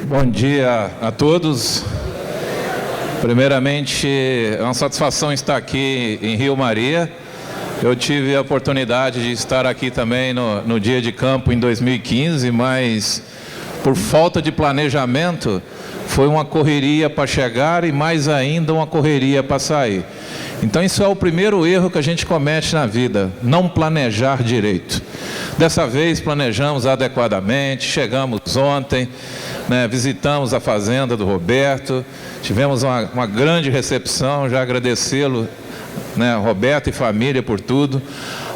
Bom dia a todos. Primeiramente, é uma satisfação estar aqui em Rio Maria. Eu tive a oportunidade de estar aqui também no dia de campo em 2015, mas por falta de planejamento, foi uma correria para chegar e mais ainda uma correria para sair. Então isso é o primeiro erro que a gente comete na vida, não planejar direito. Dessa vez planejamos adequadamente, chegamos ontem, visitamos a fazenda do Roberto, tivemos uma grande recepção, já agradecê-lo, Roberto e família por tudo.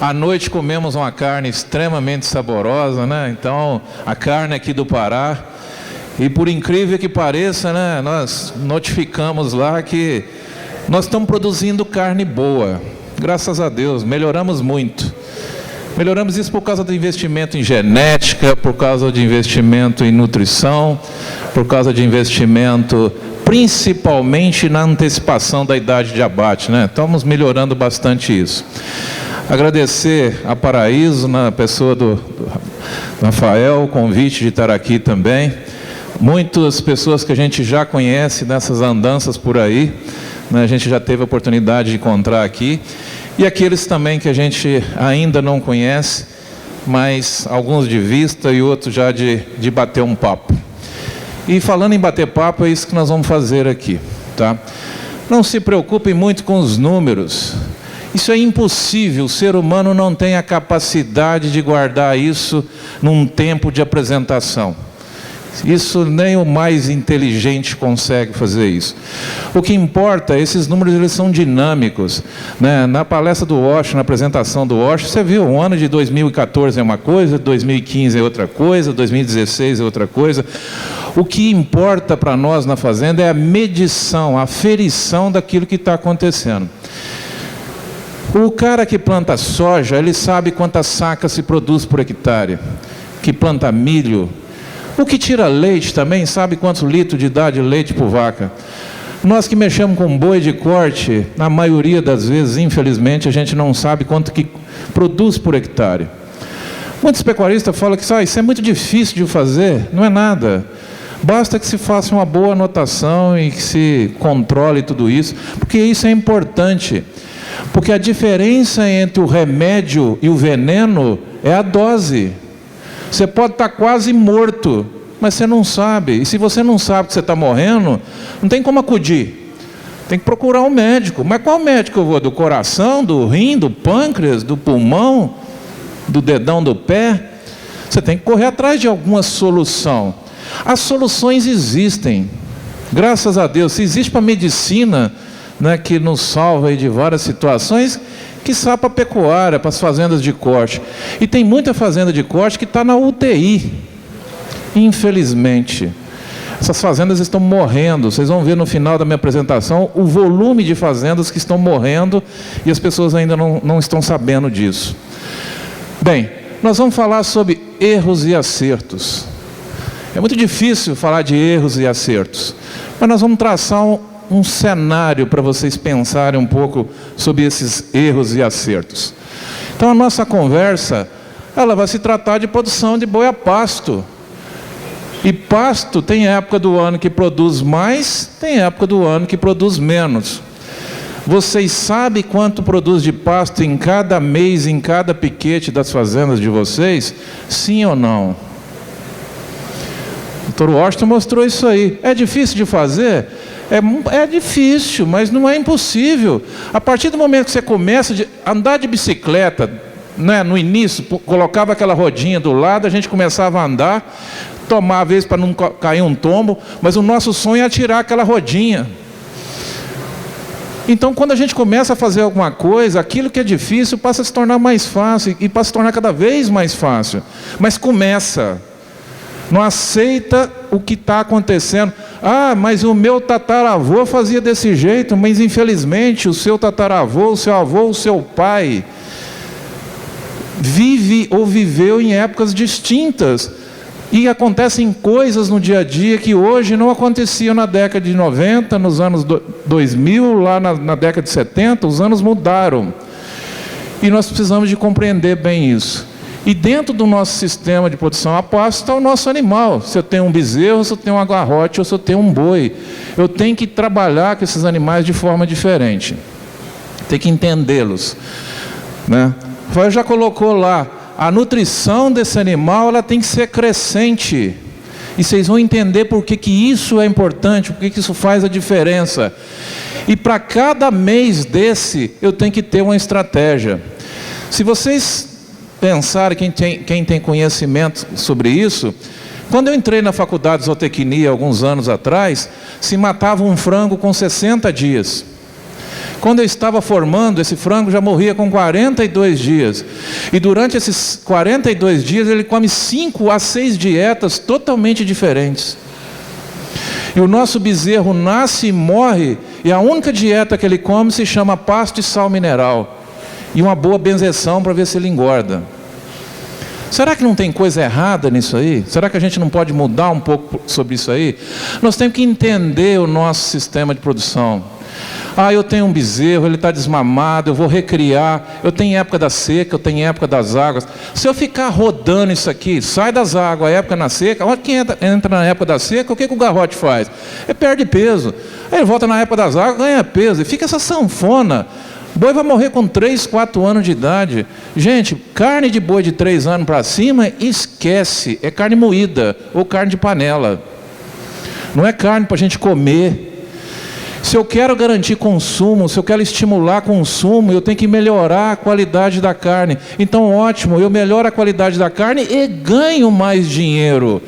À noite comemos uma carne extremamente saborosa, então a carne aqui do Pará. E por incrível que pareça, nós notificamos lá que nós estamos produzindo carne boa. Graças a Deus, melhoramos muito. Melhoramos isso por causa do investimento em genética, por causa de investimento em nutrição, por causa de investimento principalmente na antecipação da idade de abate, Estamos melhorando bastante isso. Agradecer a Paraíso, na pessoa do Rafael, o convite de estar aqui também. Muitas pessoas que a gente já conhece nessas andanças por aí, a gente já teve a oportunidade de encontrar aqui. E aqueles também que a gente ainda não conhece, mas alguns de vista e outros já de bater um papo. E falando em bater papo, é isso que nós vamos fazer aqui, tá? Não se preocupem muito com os números. Isso é impossível, o ser humano não tem a capacidade de guardar isso num tempo de apresentação. Isso nem o mais inteligente consegue fazer isso. O que importa, esses números eles são dinâmicos, Na palestra do Osho, na apresentação do Osho, você viu, o ano de 2014 é uma coisa, 2015 é outra coisa, 2016 é outra coisa. O que importa para nós na fazenda é a medição, a aferição daquilo que está acontecendo. O cara que planta soja, ele sabe quantas sacas se produz por hectare. Que planta milho, o que tira leite também sabe quantos litros dá de leite por vaca. Nós que mexemos com boi de corte, na maioria das vezes, infelizmente, a gente não sabe quanto que produz por hectare. Muitos pecuaristas falam que isso é muito difícil de fazer. Não é nada. Basta que se faça uma boa anotação e que se controle tudo isso, porque isso é importante. Porque a diferença entre o remédio e o veneno é a dose. Você pode estar quase morto, mas você não sabe. E se você não sabe que você está morrendo, não tem como acudir. Tem que procurar um médico. Mas qual médico eu vou? Do coração, do rim, do pâncreas, do pulmão, do dedão do pé? Você tem que correr atrás de alguma solução. As soluções existem. Graças a Deus. Se existe para a medicina, que nos salva aí de várias situações, quiçá para a pecuária, para as fazendas de corte. E tem muita fazenda de corte que está na UTI, infelizmente. Essas fazendas estão morrendo. Vocês vão ver no final da minha apresentação o volume de fazendas que estão morrendo e as pessoas ainda não estão sabendo disso. Bem, nós vamos falar sobre erros e acertos. É muito difícil falar de erros e acertos, mas nós vamos traçar um cenário para vocês pensarem um pouco sobre esses erros e acertos. Então a nossa conversa, ela vai se tratar de produção de boi a pasto. E pasto tem época do ano que produz mais, tem época do ano que produz menos. Vocês sabem quanto produz de pasto em cada mês, em cada piquete das fazendas de vocês? Sim ou não? O Dr. Washington mostrou isso aí. É difícil de fazer? É difícil, mas não é impossível. A partir do momento que você começa a andar de bicicleta, no início, colocava aquela rodinha do lado, a gente começava a andar, tomar a vez para não cair um tombo, mas o nosso sonho é tirar aquela rodinha. Então, quando a gente começa a fazer alguma coisa, aquilo que é difícil passa a se tornar mais fácil, e passa a se tornar cada vez mais fácil. Mas começa. Não aceita o que está acontecendo. Ah, mas o meu tataravô fazia desse jeito, mas infelizmente o seu tataravô, o seu avô, o seu pai vive ou viveu em épocas distintas. E acontecem coisas no dia a dia que hoje não aconteciam na década de 90, nos anos 2000, lá na década de 70, os anos mudaram. E nós precisamos de compreender bem isso. E dentro do nosso sistema de produção a pasto está o nosso animal. Se eu tenho um bezerro, se eu tenho um agarrote ou se eu tenho um boi, eu tenho que trabalhar com esses animais de forma diferente. Tem que entendê-los, né? O Rafael já colocou lá, a nutrição desse animal ela tem que ser crescente. E vocês vão entender por que isso é importante, por que isso faz a diferença. E para cada mês desse, eu tenho que ter uma estratégia. Se vocês pensarem, quem tem conhecimento sobre isso, quando eu entrei na faculdade de zootecnia alguns anos atrás, se matava um frango com 60 dias. Quando eu estava formando, esse frango já morria com 42 dias. E durante esses 42 dias, ele come 5 a 6 dietas totalmente diferentes. E o nosso bezerro nasce e morre, e a única dieta que ele come se chama pasto e sal mineral. E uma boa benzeção para ver se ele engorda. Será que não tem coisa errada nisso aí? Será que a gente não pode mudar um pouco sobre isso aí? Nós temos que entender o nosso sistema de produção. Eu tenho um bezerro, ele está desmamado, eu vou recriar, eu tenho época da seca, eu tenho época das águas. Se eu ficar rodando isso aqui, sai das águas, a época na seca, olha quem entra na época da seca, o que o garrote faz? Ele perde peso. Aí ele volta na época das águas, ganha peso, e fica essa sanfona. O boi vai morrer com 3, 4 anos de idade. Gente, carne de boi de 3 anos para cima, esquece, é carne moída ou carne de panela. Não é carne para a gente comer. Se eu quero garantir consumo, se eu quero estimular consumo, eu tenho que melhorar a qualidade da carne. Então, ótimo, eu melhoro a qualidade da carne e ganho mais dinheiro.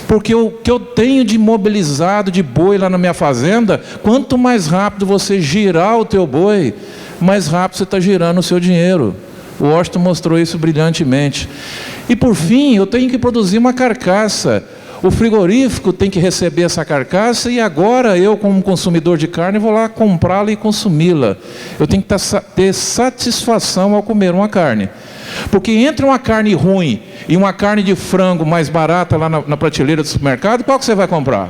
Porque o que eu tenho de mobilizado de boi lá na minha fazenda, quanto mais rápido você girar o teu boi, mais rápido você está girando o seu dinheiro. O Washington mostrou isso brilhantemente. E por fim, eu tenho que produzir uma carcaça. O frigorífico tem que receber essa carcaça e agora eu, como consumidor de carne, vou lá comprá-la e consumi-la. Eu tenho que ter satisfação ao comer uma carne. Porque entre uma carne ruim e uma carne de frango mais barata lá na prateleira do supermercado, qual que você vai comprar?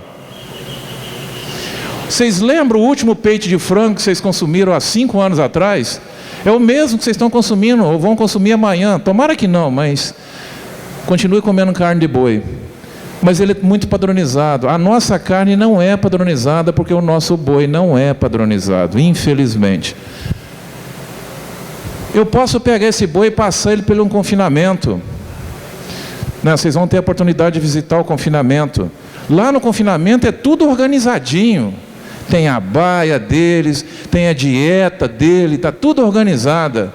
Vocês lembram o último peito de frango que vocês consumiram há 5 anos atrás? É o mesmo que vocês estão consumindo ou vão consumir amanhã. Tomara que não, mas continue comendo carne de boi. Mas ele é muito padronizado. A nossa carne não é padronizada porque o nosso boi não é padronizado, infelizmente. Eu posso pegar esse boi e passar ele pelo um confinamento. Vocês vão ter a oportunidade de visitar o confinamento. Lá no confinamento é tudo organizadinho. Tem a baia deles, tem a dieta dele, está tudo organizada.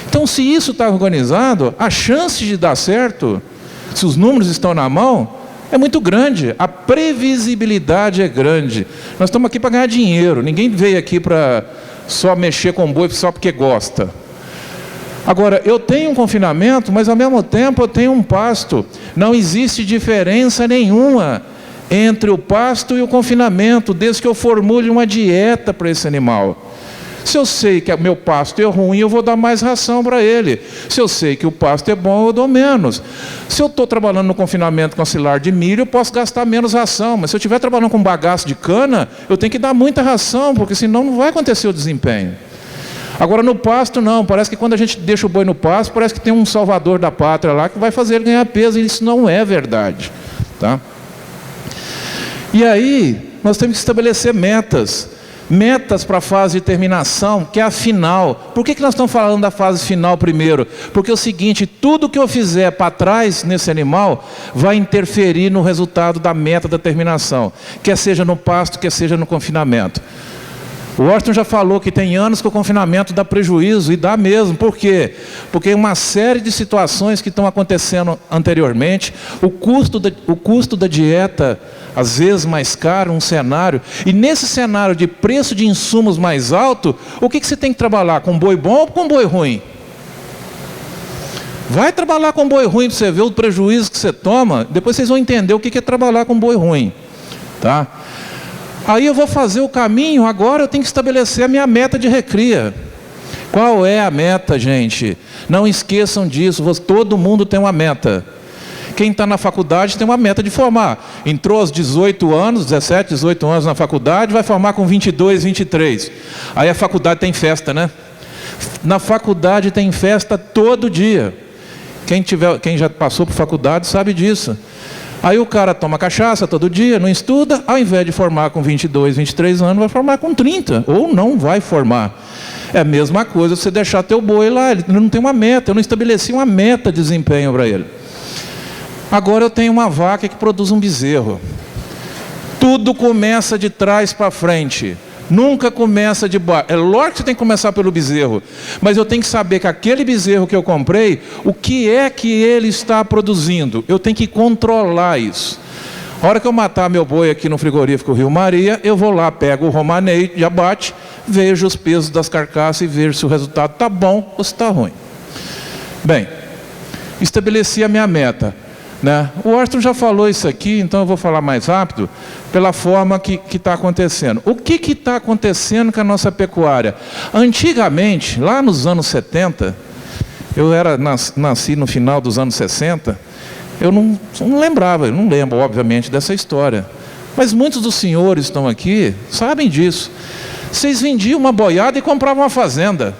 Então, se isso está organizado, a chance de dar certo, se os números estão na mão, é muito grande, a previsibilidade é grande. Nós estamos aqui para ganhar dinheiro, ninguém veio aqui para só mexer com boi só porque gosta. Agora, eu tenho um confinamento, mas ao mesmo tempo eu tenho um pasto. Não existe diferença nenhuma entre o pasto e o confinamento, desde que eu formule uma dieta para esse animal. Se eu sei que o meu pasto é ruim, eu vou dar mais ração para ele. Se eu sei que o pasto é bom, eu dou menos. Se eu estou trabalhando no confinamento com silar de milho, eu posso gastar menos ração. Mas se eu estiver trabalhando com bagaço de cana, eu tenho que dar muita ração, porque senão não vai acontecer o desempenho. Agora no pasto não, parece que quando a gente deixa o boi no pasto, parece que tem um salvador da pátria lá que vai fazer ele ganhar peso, e isso não é verdade. Tá? E aí, nós temos que estabelecer metas. Metas para a fase de terminação, que é a final. Por que nós estamos falando da fase final primeiro? Porque é o seguinte, tudo que eu fizer para trás nesse animal vai interferir no resultado da meta da terminação, quer seja no pasto, quer seja no confinamento. O Washington já falou que tem anos que o confinamento dá prejuízo, e dá mesmo. Por quê? Porque uma série de situações que estão acontecendo anteriormente, o custo da dieta, às vezes mais caro, um cenário, e nesse cenário de preço de insumos mais alto, o que você tem que trabalhar? Com boi bom ou com boi ruim? Vai trabalhar com boi ruim para você ver o prejuízo que você toma, depois vocês vão entender o que é trabalhar com boi ruim. Tá? Aí eu vou fazer o caminho, agora eu tenho que estabelecer a minha meta de recria. Qual é a meta, gente? Não esqueçam disso, todo mundo tem uma meta. Quem está na faculdade tem uma meta de formar. Entrou aos 18 anos, 17, 18 anos na faculdade, vai formar com 22, 23. Aí a faculdade tem festa, né? Na faculdade tem festa todo dia. Quem já passou por faculdade sabe disso. Aí o cara toma cachaça todo dia, não estuda, ao invés de formar com 22, 23 anos, vai formar com 30, ou não vai formar. É a mesma coisa você deixar teu boi lá, ele não tem uma meta, eu não estabeleci uma meta de desempenho para ele. Agora eu tenho uma vaca que produz um bezerro. Tudo começa de trás para frente. Nunca começa de baixo. É lógico que você tem que começar pelo bezerro, mas eu tenho que saber que aquele bezerro que eu comprei, o que é que ele está produzindo? Eu tenho que controlar isso. A hora que eu matar meu boi aqui no frigorífico Rio Maria, eu vou lá, pego o romanei de abate, vejo os pesos das carcaças e vejo se o resultado está bom ou se está ruim. Bem, estabeleci a minha meta. Né? O Washington já falou isso aqui, então eu vou falar mais rápido, pela forma que está acontecendo. O que está acontecendo com a nossa pecuária? Antigamente, lá nos anos 70, eu nasci no final dos anos 60, eu não lembrava, eu não lembro, obviamente, dessa história. Mas muitos dos senhores que estão aqui sabem disso. Vocês vendiam uma boiada e compravam uma fazenda.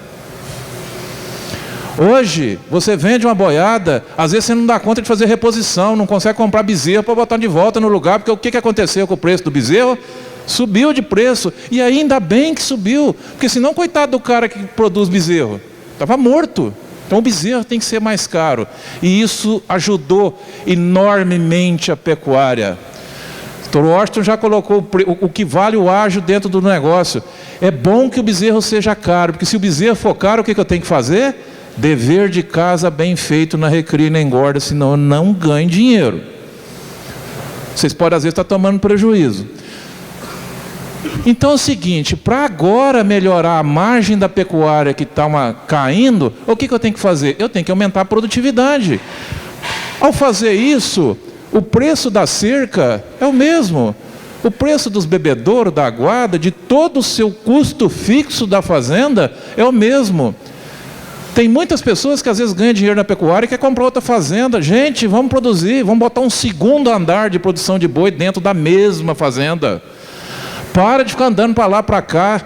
Hoje, você vende uma boiada, às vezes você não dá conta de fazer reposição, não consegue comprar bezerro para botar de volta no lugar, porque o que aconteceu com o preço do bezerro? Subiu de preço, e ainda bem que subiu, porque senão, coitado do cara que produz bezerro, estava morto. Então o bezerro tem que ser mais caro, e isso ajudou enormemente a pecuária. O Dr. Washington já colocou o que vale o ágio dentro do negócio. É bom que o bezerro seja caro, porque se o bezerro for caro, o que eu tenho que fazer? Dever de casa bem feito na recria e na engorda, senão eu não ganho dinheiro. Vocês podem às vezes estar tomando prejuízo. Então é o seguinte, para agora melhorar a margem da pecuária que está caindo, o que eu tenho que fazer? Eu tenho que aumentar a produtividade. Ao fazer isso, o preço da cerca é o mesmo. O preço dos bebedouros, da aguada, de todo o seu custo fixo da fazenda é o mesmo. Tem muitas pessoas que às vezes ganham dinheiro na pecuária e quer comprar outra fazenda. Gente, vamos produzir, vamos botar um segundo andar de produção de boi dentro da mesma fazenda. Para de ficar andando para lá, para cá.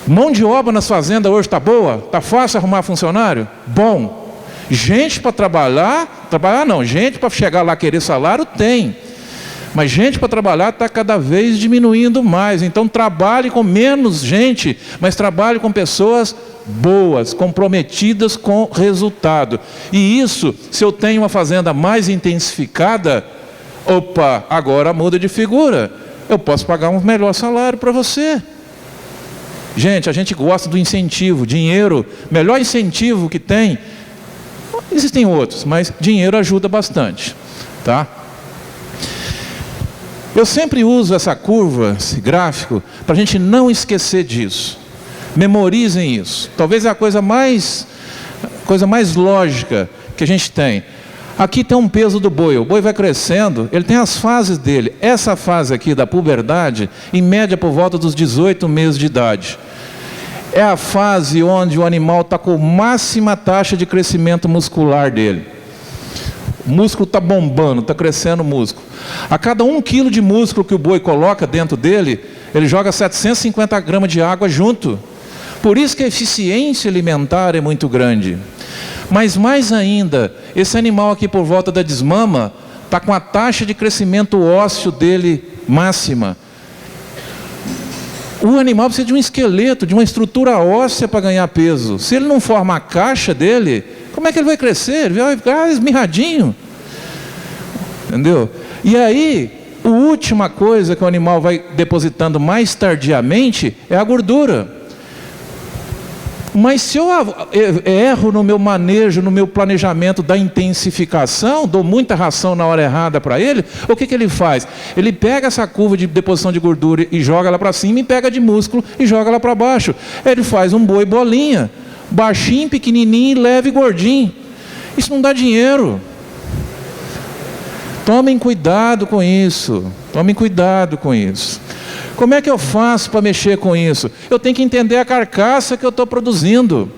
Mão de obra nas fazendas hoje está boa? Está fácil arrumar funcionário? Bom. Gente para trabalhar não, gente para chegar lá querer salário tem. Mas gente para trabalhar está cada vez diminuindo mais. Então trabalhe com menos gente, mas trabalhe com pessoas boas, comprometidas com resultado. E isso, se eu tenho uma fazenda mais intensificada, opa, agora muda de figura. Eu posso pagar um melhor salário para você. Gente, a gente gosta do incentivo, dinheiro, melhor incentivo que tem. Existem outros, mas dinheiro ajuda bastante, tá? Eu sempre uso essa curva, esse gráfico, para a gente não esquecer disso. Memorizem isso. Talvez é a coisa mais lógica que a gente tem. Aqui tem um peso do boi. O boi vai crescendo, ele tem as fases dele. Essa fase aqui da puberdade, em média por volta dos 18 meses de idade. É a fase onde o animal está com máxima taxa de crescimento muscular dele. O músculo está bombando, está crescendo o músculo. A cada 1 quilo de músculo que o boi coloca dentro dele, ele joga 750 gramas de água junto. Por isso que a eficiência alimentar é muito grande. Mas mais ainda, esse animal aqui por volta da desmama, está com a taxa de crescimento ósseo dele máxima. O animal precisa de um esqueleto, de uma estrutura óssea para ganhar peso. Se ele não forma a caixa dele, como é que ele vai crescer? Ele vai ficar esmirradinho. Entendeu? E aí, a última coisa que o animal vai depositando mais tardiamente é a gordura. Mas se eu erro no meu manejo, no meu planejamento da intensificação, dou muita ração na hora errada para ele, o que ele faz? Ele pega essa curva de deposição de gordura e joga ela para cima, e pega de músculo e joga ela para baixo. Ele faz um boi bolinha, baixinho, pequenininho, leve e gordinho. Isso não dá dinheiro. Tomem cuidado com isso. Tomem cuidado com isso. Como é que eu faço para mexer com isso? Eu tenho que entender a carcaça que eu estou produzindo.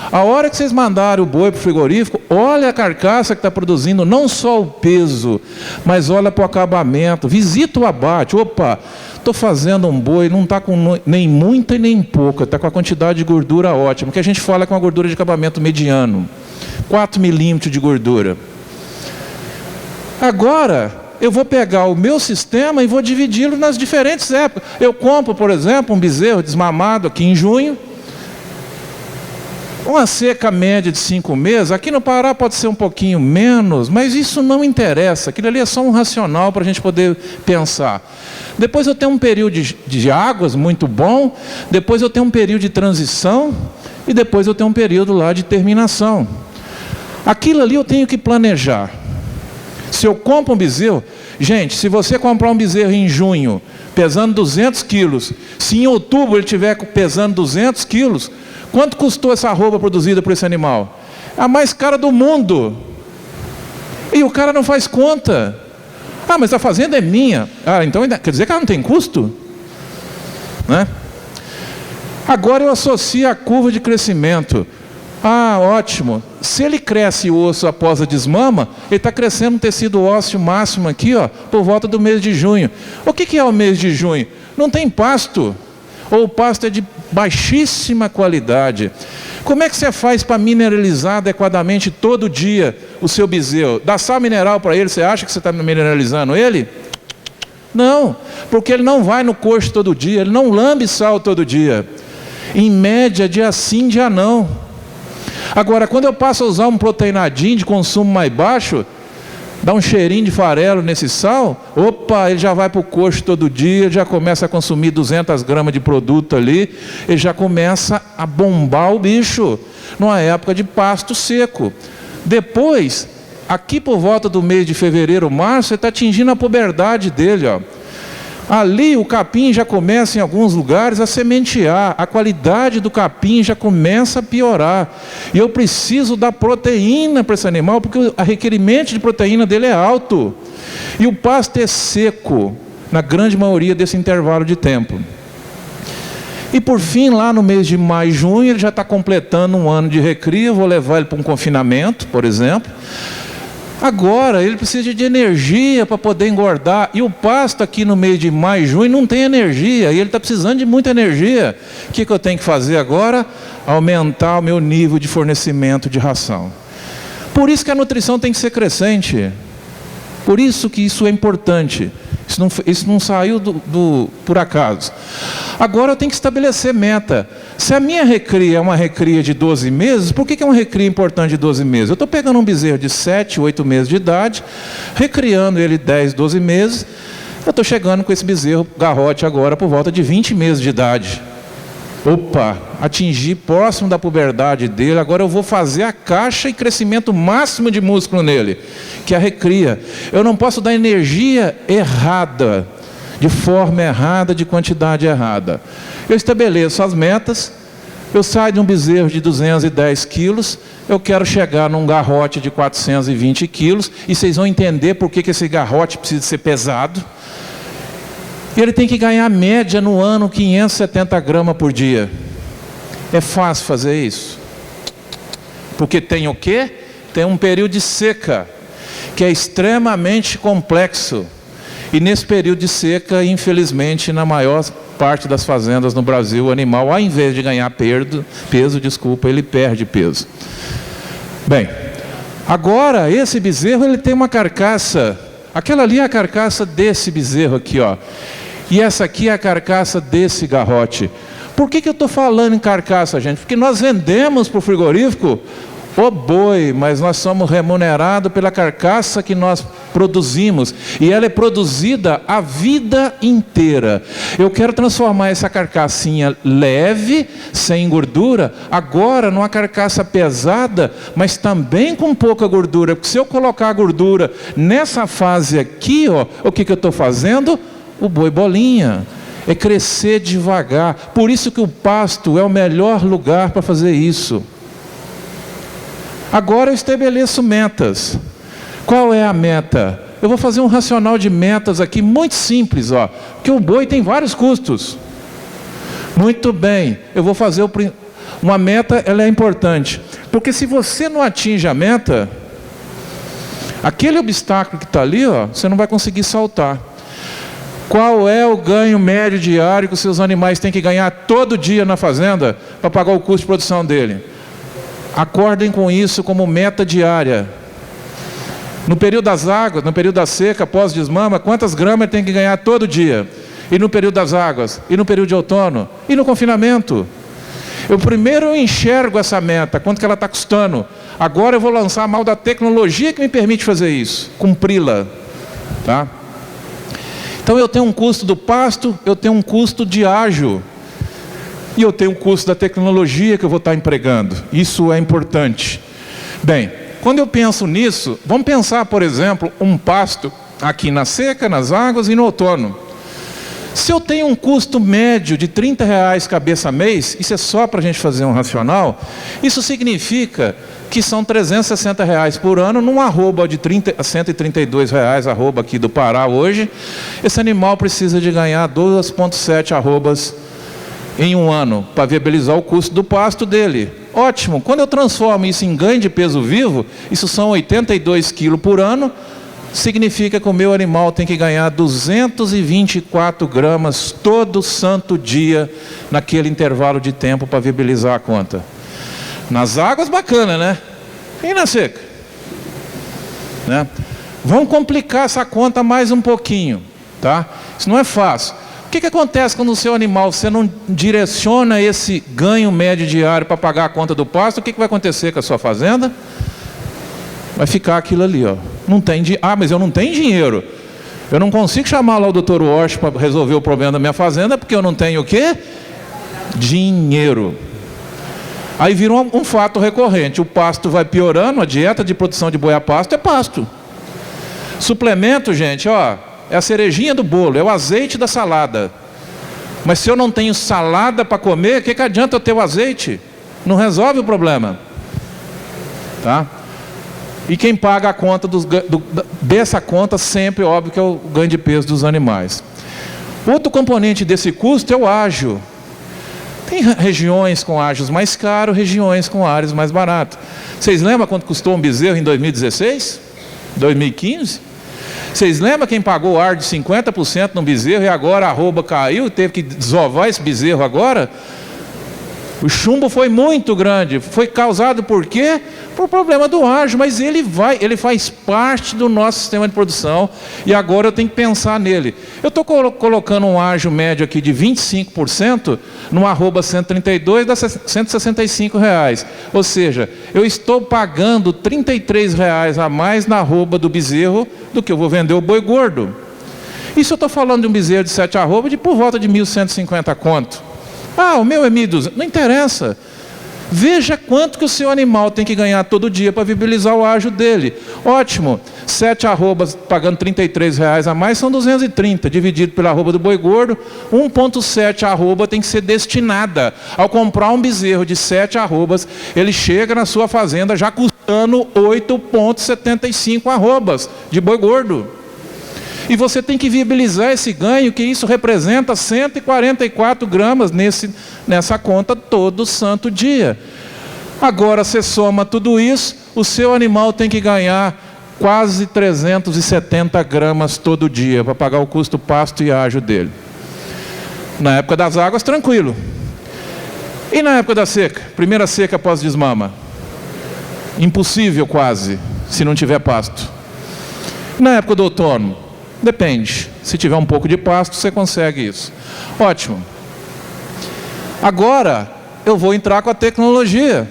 A hora que vocês mandarem o boi para o frigorífico, olha a carcaça que está produzindo, não só o peso, mas olha para o acabamento, visita o abate. Opa, estou fazendo um boi, não está com nem muita e nem pouca, está com a quantidade de gordura ótima, que a gente fala com a gordura de acabamento mediano. 4 milímetros de gordura. Agora, eu vou pegar o meu sistema e vou dividi-lo nas diferentes épocas. Eu compro, por exemplo, um bezerro desmamado aqui em junho, uma seca média de 5 meses, aqui no Pará pode ser um pouquinho menos, mas isso não interessa, aquilo ali é só um racional para a gente poder pensar. Depois eu tenho um período de águas muito bom, depois eu tenho um período de transição, e depois eu tenho um período lá de terminação. Aquilo ali eu tenho que planejar. Se eu compro um bezerro, gente, se você comprar um bezerro em junho, pesando 200 quilos, se em outubro ele estiver pesando 200 quilos, quanto custou essa roupa produzida por esse animal? A mais cara do mundo. E o cara não faz conta. Ah, mas a fazenda é minha. Ah, então quer dizer que ela não tem custo? Né? Agora eu associo a curva de crescimento. Ah, ótimo. Se ele cresce o osso após a desmama, ele está crescendo um tecido ósseo máximo aqui, ó, por volta do mês de junho. O que é o mês de junho? Não tem pasto. Ou o pasto é de baixíssima qualidade. Como é que você faz para mineralizar adequadamente todo dia o seu bezerro? Dá sal mineral para ele, você acha que você está mineralizando ele? Não, porque ele não vai no coxo todo dia, ele não lambe sal todo dia. Em média, dia sim, dia não. Agora, quando eu passo a usar um proteinadinho de consumo mais baixo, dá um cheirinho de farelo nesse sal, opa, ele já vai para o coxo todo dia, ele já começa a consumir 200 gramas de produto ali, ele já começa a bombar o bicho, numa época de pasto seco. Depois, aqui por volta do mês de fevereiro, março, ele está atingindo a puberdade dele, ó. Ali o capim já começa em alguns lugares a sementear, a qualidade do capim já começa a piorar. E eu preciso dar proteína para esse animal, porque o requerimento de proteína dele é alto. E o pasto é seco, na grande maioria desse intervalo de tempo. E por fim, lá no mês de maio e junho, ele já está completando um ano de recria, eu vou levar ele para um confinamento, por exemplo. Agora, ele precisa de energia para poder engordar. E o pasto aqui no mês de maio e junho não tem energia. E ele está precisando de muita energia. O que eu tenho que fazer agora? Aumentar o meu nível de fornecimento de ração. Por isso que a nutrição tem que ser crescente. Por isso que isso é importante. Isso não saiu por acaso. Agora eu tenho que estabelecer meta. Se a minha recria é uma recria de 12 meses, por que é uma recria importante de 12 meses? Eu estou pegando um bezerro de 7, 8 meses de idade, recriando ele 10, 12 meses, eu estou chegando com esse bezerro garrote agora por volta de 20 meses de idade. Opa, atingi próximo da puberdade dele, agora eu vou fazer a caixa e crescimento máximo de músculo nele, que é a recria. Eu não posso dar energia errada, de forma errada, de quantidade errada. Eu estabeleço as metas, eu saio de um bezerro de 210 quilos, eu quero chegar num garrote de 420 quilos, e vocês vão entender por que esse garrote precisa ser pesado. Ele tem que ganhar média no ano 570 gramas por dia. É fácil fazer isso? Porque tem o quê? Tem um período de seca, que é extremamente complexo. E nesse período de seca, infelizmente, na maior parte das fazendas no Brasil, o animal, ao invés de ganhar peso, ele perde peso. Bem, agora esse bezerro ele tem uma carcaça. Aquela ali é a carcaça desse bezerro aqui, ó. E essa aqui é a carcaça desse garrote. Por que eu estou falando em carcaça, gente? Porque nós vendemos para o frigorífico o boi, mas nós somos remunerados pela carcaça que nós produzimos. E ela é produzida a vida inteira. Eu quero transformar essa carcassinha leve, sem gordura, agora numa carcaça pesada, mas também com pouca gordura. Porque se eu colocar a gordura nessa fase aqui, ó, o que eu estou fazendo? O boi bolinha. É crescer devagar. Por isso que o pasto é o melhor lugar para fazer isso. Agora eu estabeleço metas. Qual é a meta? Eu vou fazer um racional de metas aqui muito simples, ó, porque o boi tem vários custos. Muito bem, eu vou fazer uma meta, ela é importante, porque se você não atinge a meta, aquele obstáculo que está ali, ó, você não vai conseguir saltar. Qual é o ganho médio diário que os seus animais têm que ganhar todo dia na fazenda para pagar o custo de produção dele? Acordem com isso como meta diária. No período das águas, no período da seca, pós-desmama, quantas gramas ele tem que ganhar todo dia? E no período das águas? E no período de outono? E no confinamento? Primeiro enxergo essa meta, quanto que ela está custando. Agora eu vou lançar a mão da tecnologia que me permite fazer isso, cumpri-la. Tá? Então eu tenho um custo do pasto, eu tenho um custo de ágio. E eu tenho um custo da tecnologia que eu vou estar empregando. Isso é importante. Bem, quando eu penso nisso, vamos pensar, por exemplo, um pasto aqui na seca, nas águas e no outono. Se eu tenho um custo médio de R$30 cabeça mês, isso é só para a gente fazer um racional, isso significa que são R$360 por ano, num arroba de R$132, arroba aqui do Pará hoje, esse animal precisa de ganhar 2,7 arrobas em um ano, para viabilizar o custo do pasto dele. Ótimo, quando eu transformo isso em ganho de peso vivo, isso são 82 quilos por ano, significa que o meu animal tem que ganhar 224 gramas todo santo dia, naquele intervalo de tempo para viabilizar a conta. Nas águas, bacana, né? E na seca? Né? Vamos complicar essa conta mais um pouquinho, tá? Isso não é fácil. O que acontece quando o seu animal, você não direciona esse ganho médio diário para pagar a conta do pasto? O que vai acontecer com a sua fazenda? Vai ficar aquilo ali, ó. Não tem mas eu não tenho dinheiro. Eu não consigo chamar lá o Dr. Walsh para resolver o problema da minha fazenda, porque eu não tenho o quê? Dinheiro. Aí vira um fato recorrente. O pasto vai piorando, a dieta de produção de boi a pasto é pasto. Suplemento, gente, ó, é a cerejinha do bolo, é o azeite da salada. Mas se eu não tenho salada para comer, o que adianta eu ter o azeite? Não resolve o problema. Tá? E quem paga a conta dessa conta sempre, óbvio, que é o ganho de peso dos animais. Outro componente desse custo é o ágio. Tem regiões com ágios mais caros, regiões com ágios mais baratos. Vocês lembram quanto custou um bezerro em 2016? 2015? Vocês lembram quem pagou ar de 50% no bezerro e agora a arroba caiu e teve que desovar esse bezerro agora? O chumbo foi muito grande. Foi causado por quê? Por problema do ágio, mas ele faz parte do nosso sistema de produção e agora eu tenho que pensar nele. Eu estou colocando um ágio médio aqui de 25% no arroba 132, dá R$165. Ou seja, eu estou pagando R$33 a mais na arroba do bezerro do que eu vou vender o boi gordo. Isso eu estou falando de um bezerro de 7 arroba de por volta de 1.150 conto. O meu é 1.200. Não interessa. Veja quanto que o seu animal tem que ganhar todo dia para viabilizar o ágio dele. Ótimo. 7 arrobas pagando R$33 a mais são 230. Dividido pela arroba do boi gordo, 1,7 arroba tem que ser destinada. Ao comprar um bezerro de 7 arrobas, ele chega na sua fazenda já custando 8,75 arrobas de boi gordo. E você tem que viabilizar esse ganho, que isso representa 144 gramas nessa conta todo santo dia. Agora você soma tudo isso, o seu animal tem que ganhar quase 370 gramas todo dia para pagar o custo pasto e ágio dele. Na época das águas, tranquilo. E na época da seca? Primeira seca após desmama. Impossível quase, se não tiver pasto. Na época do outono? Depende. Se tiver um pouco de pasto, você consegue isso. Ótimo. Agora, eu vou entrar com a tecnologia.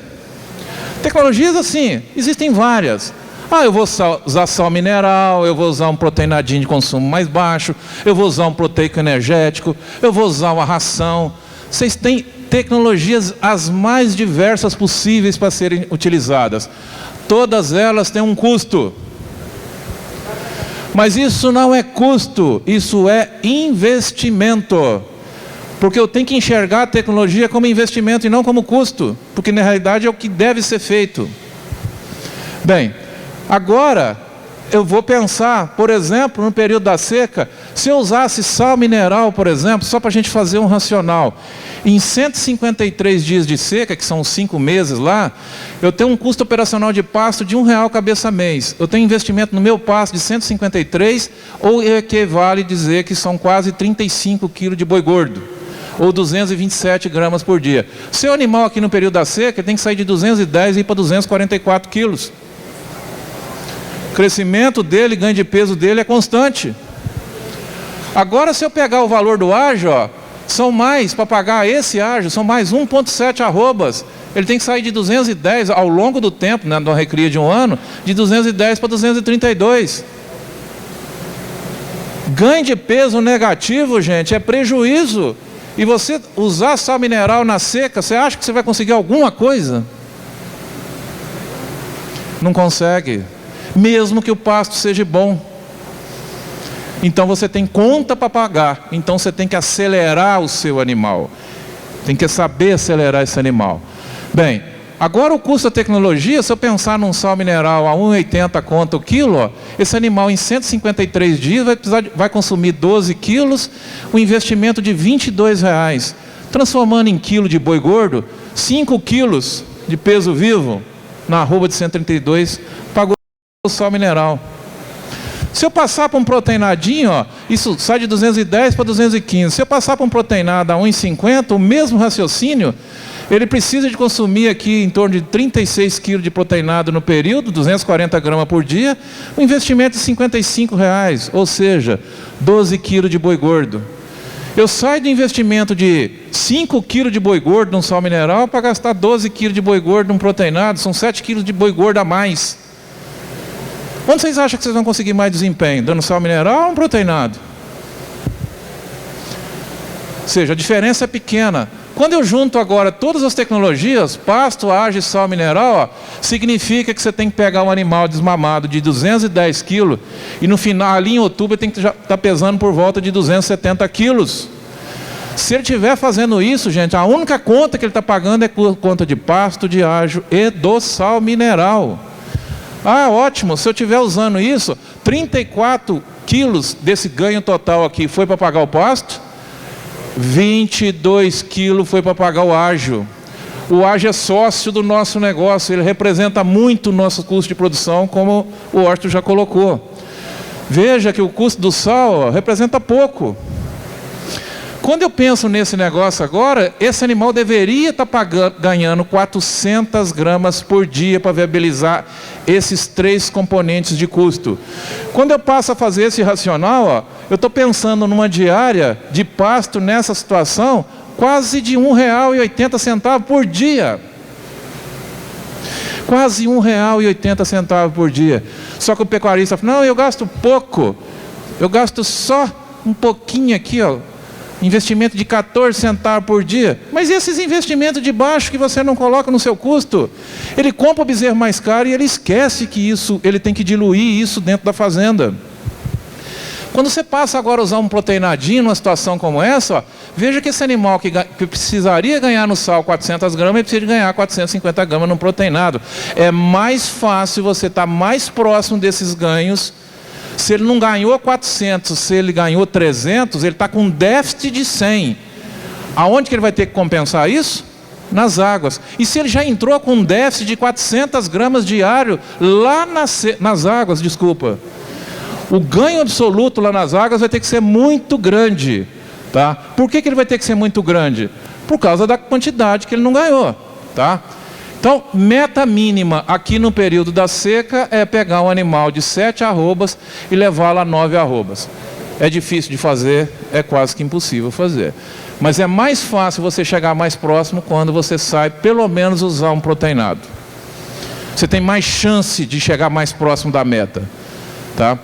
Tecnologias assim, existem várias. Eu vou usar sal mineral, eu vou usar um proteinadinho de consumo mais baixo, eu vou usar um proteico energético, eu vou usar uma ração. Vocês têm tecnologias as mais diversas possíveis para serem utilizadas. Todas elas têm um custo. Mas isso não é custo, isso é investimento. Porque eu tenho que enxergar a tecnologia como investimento e não como custo. Porque na realidade é o que deve ser feito. Bem, agora eu vou pensar, por exemplo, no período da seca, se eu usasse sal mineral, por exemplo, só para a gente fazer um racional. Em 153 dias de seca, que são 5 meses lá, eu tenho um custo operacional de pasto de R$1 cabeça mês. Eu tenho investimento no meu pasto de 153, ou equivale dizer que são quase 35 quilos de boi gordo. ou 227 gramas por dia. Seu animal aqui no período da seca tem que sair de 210 e ir para 244 quilos. O crescimento dele, ganho de peso dele é constante. Agora, se eu pegar o valor do ágio, ó, são mais, para pagar esse ágio, são mais 1,7 arrobas. Ele tem que sair de 210 ao longo do tempo, né, de uma recria de um ano, de 210 para 232. Ganho de peso negativo, gente, é prejuízo. E você usar sal mineral na seca, você acha que você vai conseguir alguma coisa? Não consegue. Mesmo que o pasto seja bom. Então você tem conta para pagar. Então você tem que acelerar o seu animal. Tem que saber acelerar esse animal. Bem, agora o custo da tecnologia, se eu pensar num sal mineral a 1,80 conta o quilo, ó, esse animal em 153 dias vai consumir 12 quilos, um investimento de R$22. Transformando em quilo de boi gordo, 5 quilos de peso vivo, na arroba de 132, pagou o sal mineral. Se eu passar para um proteinadinho, ó, isso sai de 210 para 215. Se eu passar para um proteinado a 1,50, o mesmo raciocínio, ele precisa de consumir aqui em torno de 36 quilos de proteinado no período, 240 gramas por dia, um investimento de R$55, ou seja, 12 quilos de boi gordo. Eu saio do investimento de 5 quilos de boi gordo num sal mineral para gastar 12 quilos de boi gordo num proteinado, são 7 quilos de boi gordo a mais. Onde vocês acham que vocês vão conseguir mais desempenho? Dando sal mineral ou um proteinado? Ou seja, a diferença é pequena. Quando eu junto agora todas as tecnologias, pasto, ágio e sal mineral, ó, significa que você tem que pegar um animal desmamado de 210 quilos e no final, ali em outubro, ele tem que estar pesando por volta de 270 quilos. Se ele estiver fazendo isso, gente, a única conta que ele está pagando é conta de pasto, de ágio e do sal mineral. Ah, ótimo, se eu estiver usando isso, 34 quilos desse ganho total aqui foi para pagar o pasto, 22 quilos foi para pagar o ágio. O ágio é sócio do nosso negócio, ele representa muito o nosso custo de produção, como o Horto já colocou. Veja que o custo do sal, ó, representa pouco. Quando eu penso nesse negócio agora, esse animal deveria estar ganhando 400 gramas por dia para viabilizar esses 3 componentes de custo. Quando eu passo a fazer esse racional, ó, eu estou pensando numa diária de pasto nessa situação, quase de R$1,80 por dia. Quase R$1,80 por dia. Só que o pecuarista fala, não, eu gasto pouco, eu gasto só um pouquinho aqui, ó. Investimento de 14 centavos por dia. Mas e esses investimentos de baixo que você não coloca no seu custo? Ele compra o bezerro mais caro e ele esquece que isso, ele tem que diluir isso dentro da fazenda. Quando você passa agora a usar um proteinadinho numa situação como essa, ó, veja que esse animal que precisaria ganhar no sal 400 gramas, ele precisa de ganhar 450 gramas no proteinado. É mais fácil você estar mais próximo desses ganhos. Se ele não ganhou 400, se ele ganhou 300, ele está com um déficit de 100. Aonde que ele vai ter que compensar isso? Nas águas. E se ele já entrou com um déficit de 400 gramas diário lá nas águas, desculpa. O ganho absoluto lá nas águas vai ter que ser muito grande. Tá? Por que ele vai ter que ser muito grande? Por causa da quantidade que ele não ganhou. Tá? Então, meta mínima aqui no período da seca é pegar um animal de 7 arrobas e levá-lo a 9 arrobas. É difícil de fazer, é quase que impossível fazer. Mas é mais fácil você chegar mais próximo quando você sai, pelo menos, usar um proteinado. Você tem mais chance de chegar mais próximo da meta. Tá?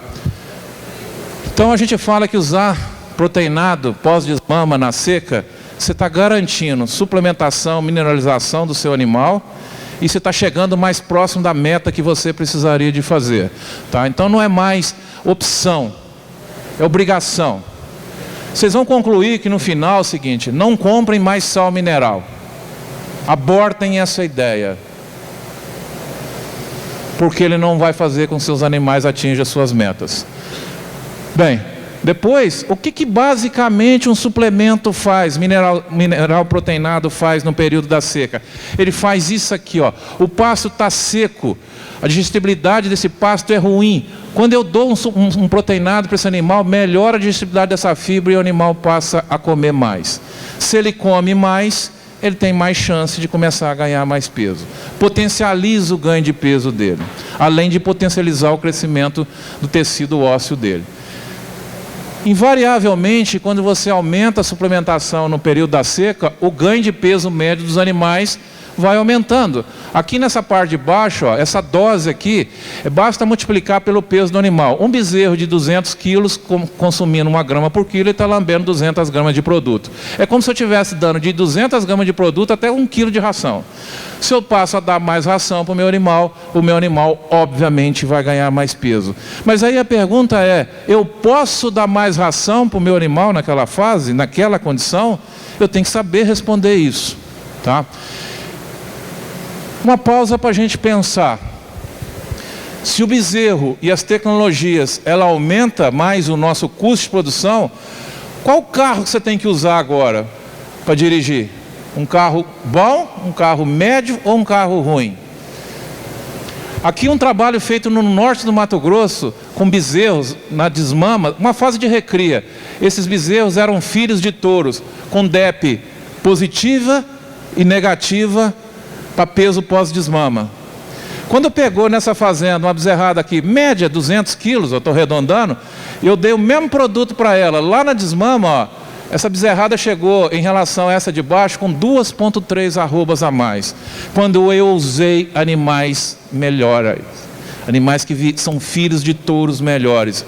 Então, a gente fala que usar proteinado pós-desmama na seca, você está garantindo suplementação, mineralização do seu animal e você está chegando mais próximo da meta que você precisaria de fazer. Tá? Então não é mais opção, é obrigação. Vocês vão concluir que no final é o seguinte, não comprem mais sal mineral. Abortem essa ideia. Porque ele não vai fazer com que seus animais atinjam as suas metas. Bem, depois, o que basicamente um suplemento faz, mineral proteinado faz no período da seca? Ele faz isso aqui, ó. O pasto está seco, A digestibilidade desse pasto é ruim. Quando eu dou um proteinado para esse animal, melhora a digestibilidade dessa fibra e o animal passa a comer mais. Se ele come mais, ele tem mais chance de começar a ganhar mais peso. Potencializa o ganho de peso dele, além de potencializar o crescimento do tecido ósseo dele. Invariavelmente, quando você aumenta a suplementação no período da seca, o ganho de peso médio dos animais vai aumentando. Aqui nessa parte de baixo, ó, essa dose aqui, basta multiplicar pelo peso do animal. Um bezerro de 200 quilos, consumindo 1 grama por quilo, ele está lambendo 200 gramas de produto. É como se eu estivesse dando de 200 gramas de produto até 1 quilo de ração. Se eu passo a dar mais ração para o meu animal obviamente vai ganhar mais peso. Mas aí a pergunta é, eu posso dar mais ração para o meu animal naquela fase, naquela condição? Eu tenho que saber responder isso, tá? Uma pausa para a gente pensar. Se o bezerro e as tecnologias, ela aumenta mais o nosso custo de produção, qual carro que você tem que usar agora para dirigir? Um carro bom, um carro médio ou um carro ruim? Aqui um trabalho feito no norte do Mato Grosso, com bezerros na desmama, uma fase de recria. Esses bezerros eram filhos de touros, com DEP positiva e negativa, para peso pós-desmama. Quando pegou nessa fazenda uma bezerrada aqui, média 200 quilos, eu estou arredondando, eu dei o mesmo produto para ela. Lá na desmama, ó, essa bezerrada chegou, em relação a essa de baixo, com 2,3 arrobas a mais. Quando eu usei animais melhores, animais que são filhos de touros melhores.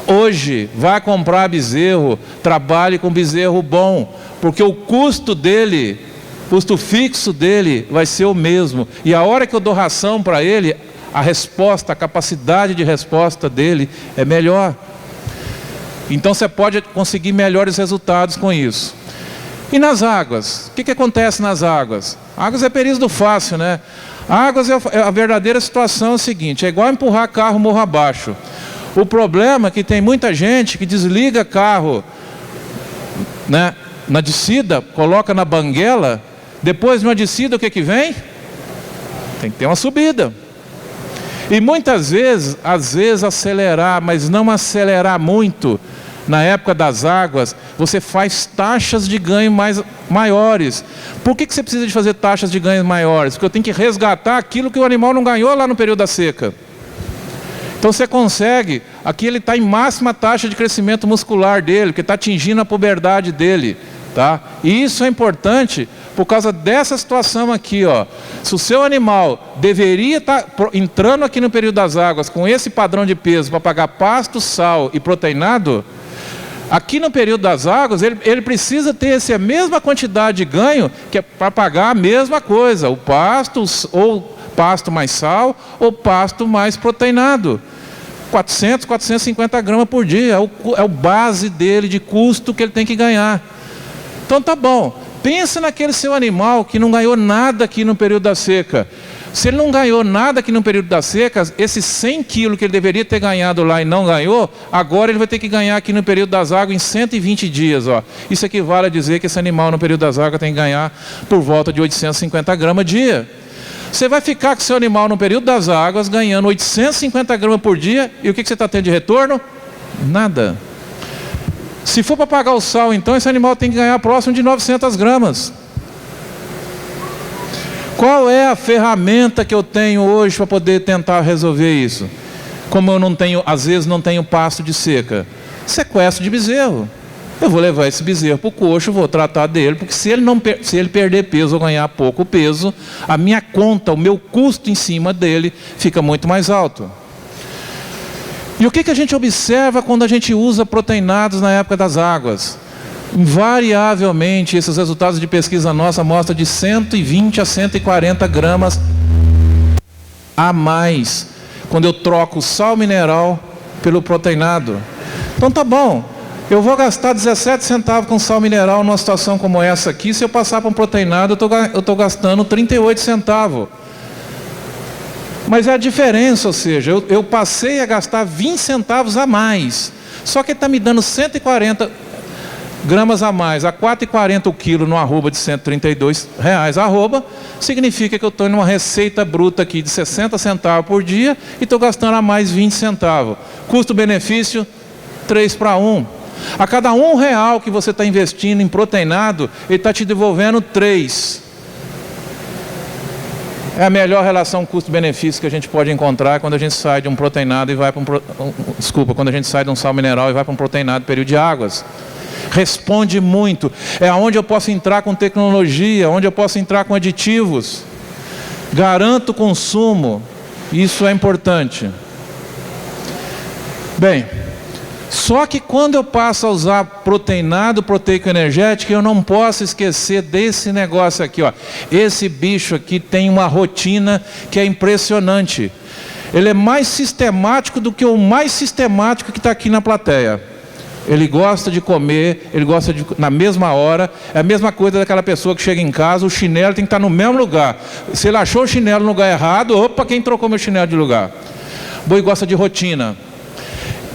Hoje, vai comprar bezerro, trabalhe com bezerro bom, porque o custo dele, custo fixo dele vai ser o mesmo. E a hora que eu dou ração para ele, a resposta, a capacidade de resposta dele é melhor. Então você pode conseguir melhores resultados com isso. E nas águas? O que acontece nas águas? Águas é período fácil, né? Águas é a verdadeira situação é o seguinte, é igual empurrar carro morro abaixo. O problema é que tem muita gente que desliga carro, né, na descida, coloca na banguela. Depois de uma descida, o que vem? Tem que ter uma subida. E muitas vezes, às vezes acelerar, mas não acelerar muito. Na época das águas, você faz taxas de ganho maiores. Por que você precisa de fazer taxas de ganho maiores? Porque eu tenho que resgatar aquilo que o animal não ganhou lá no período da seca. Então você consegue, aqui ele está em máxima taxa de crescimento muscular dele, porque está atingindo a puberdade dele. Tá? E isso é importante por causa dessa situação aqui, ó. Se o seu animal deveria estar entrando aqui no período das águas com esse padrão de peso para pagar pasto, sal e proteinado, aqui no período das águas ele precisa ter essa mesma quantidade de ganho que é para pagar a mesma coisa, o pasto ou pasto mais sal ou pasto mais proteinado. 400, 450 gramas por dia é o base dele de custo que ele tem que ganhar. Então tá bom, pensa naquele seu animal que não ganhou nada aqui no período da seca. Se ele não ganhou nada aqui no período da seca, esses 100 quilos que ele deveria ter ganhado lá e não ganhou, agora ele vai ter que ganhar aqui no período das águas em 120 dias. Ó. Isso equivale a dizer que esse animal no período das águas tem que ganhar por volta de 850 gramas dia. Você vai ficar com seu animal no período das águas ganhando 850 gramas por dia e o que você está tendo de retorno? Nada. Se for para pagar o sal, então esse animal tem que ganhar próximo de 900 gramas. Qual é a ferramenta que eu tenho hoje para poder tentar resolver isso? Como eu não tenho, às vezes não tenho pasto de seca. Sequestro de bezerro. Eu vou levar esse bezerro para o coxo, vou tratar dele, porque se ele perder peso ou ganhar pouco peso, a minha conta, o meu custo em cima dele fica muito mais alto. E o que a gente observa quando a gente usa proteinados na época das águas? Invariavelmente, esses resultados de pesquisa nossa mostram de 120 a 140 gramas a mais, quando eu troco o sal mineral pelo proteinado. Então tá bom, eu vou gastar 17 centavos com sal mineral numa situação como essa aqui, se eu passar para um proteinado eu estou gastando 38 centavos. Mas é a diferença, ou seja, eu passei a gastar 20 centavos a mais. Só que ele está me dando 140 gramas a mais, a R$ 4,40 o quilo no arroba de R$ 132 arroba, significa que eu estou em uma receita bruta aqui de 60 centavos por dia e estou gastando a mais 20 centavos. Custo-benefício, 3:1. A cada R$ 1 que você está investindo em proteinado, ele está te devolvendo 3. É a melhor relação custo-benefício que a gente pode encontrar quando a gente sai de um proteinado e vai para quando a gente sai de um sal mineral e vai para um proteinado período de águas. Responde muito. É onde eu posso entrar com tecnologia, onde eu posso entrar com aditivos. Garanto o consumo. Isso é importante. Bem, só que quando eu passo a usar proteinado, proteico energético, eu não posso esquecer desse negócio aqui, ó. Esse bicho aqui tem uma rotina que é impressionante. Ele é mais sistemático do que o mais sistemático que está aqui na plateia. Ele gosta de comer, ele gosta de na mesma hora. É a mesma coisa daquela pessoa que chega em casa, o chinelo tem que estar no mesmo lugar. Se ele achou o chinelo no lugar errado, opa, quem trocou meu chinelo de lugar? Boi gosta de rotina.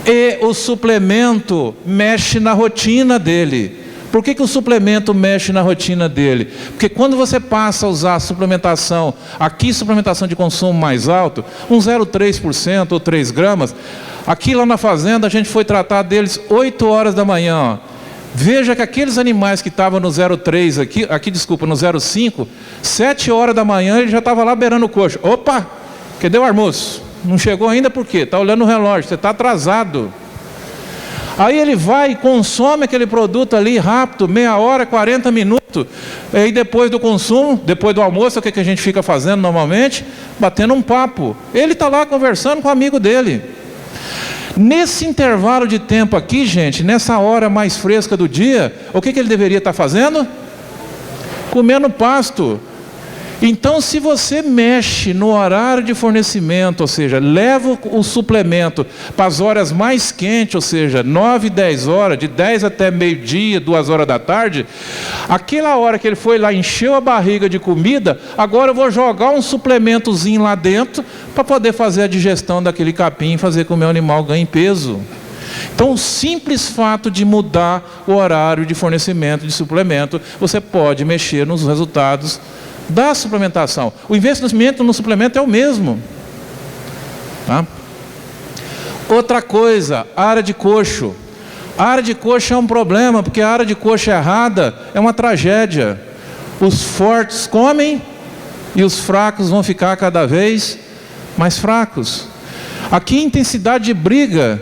E o suplemento mexe na rotina dele. Por que o suplemento mexe na rotina dele? Porque quando você passa a usar a suplementação, aqui suplementação de consumo mais alto, 0,3% ou 3 gramas, aqui lá na fazenda a gente foi tratar deles 8 horas da manhã. Ó. Veja que aqueles animais que estavam no 0,3 aqui desculpa, no 0,5, 7 horas da manhã ele já estava lá beirando o coxo. Opa, cadê o almoço? Não chegou ainda por quê? Está olhando o relógio, você está atrasado. Aí ele vai e consome aquele produto ali rápido, meia hora, 40 minutos. E aí depois do consumo, depois do almoço, o que a gente fica fazendo normalmente? Batendo um papo. Ele está lá conversando com o amigo dele. Nesse intervalo de tempo aqui, gente, nessa hora mais fresca do dia, o que ele deveria estar fazendo? Comendo pasto. Então, se você mexe no horário de fornecimento, ou seja, leva o suplemento para as horas mais quentes, ou seja, 9, 10 horas, de 10 até meio-dia, 2 horas da tarde, aquela hora que ele foi lá, encheu a barriga de comida, agora eu vou jogar um suplementozinho lá dentro para poder fazer a digestão daquele capim e fazer com que o meu animal ganhe peso. Então, o simples fato de mudar o horário de fornecimento de suplemento, você pode mexer nos resultados da suplementação. O investimento no suplemento é o mesmo. Tá? Outra coisa, área de coxo. A área de coxo é um problema, porque a área de coxo errada é uma tragédia. Os fortes comem e os fracos vão ficar cada vez mais fracos. Aqui, a intensidade de briga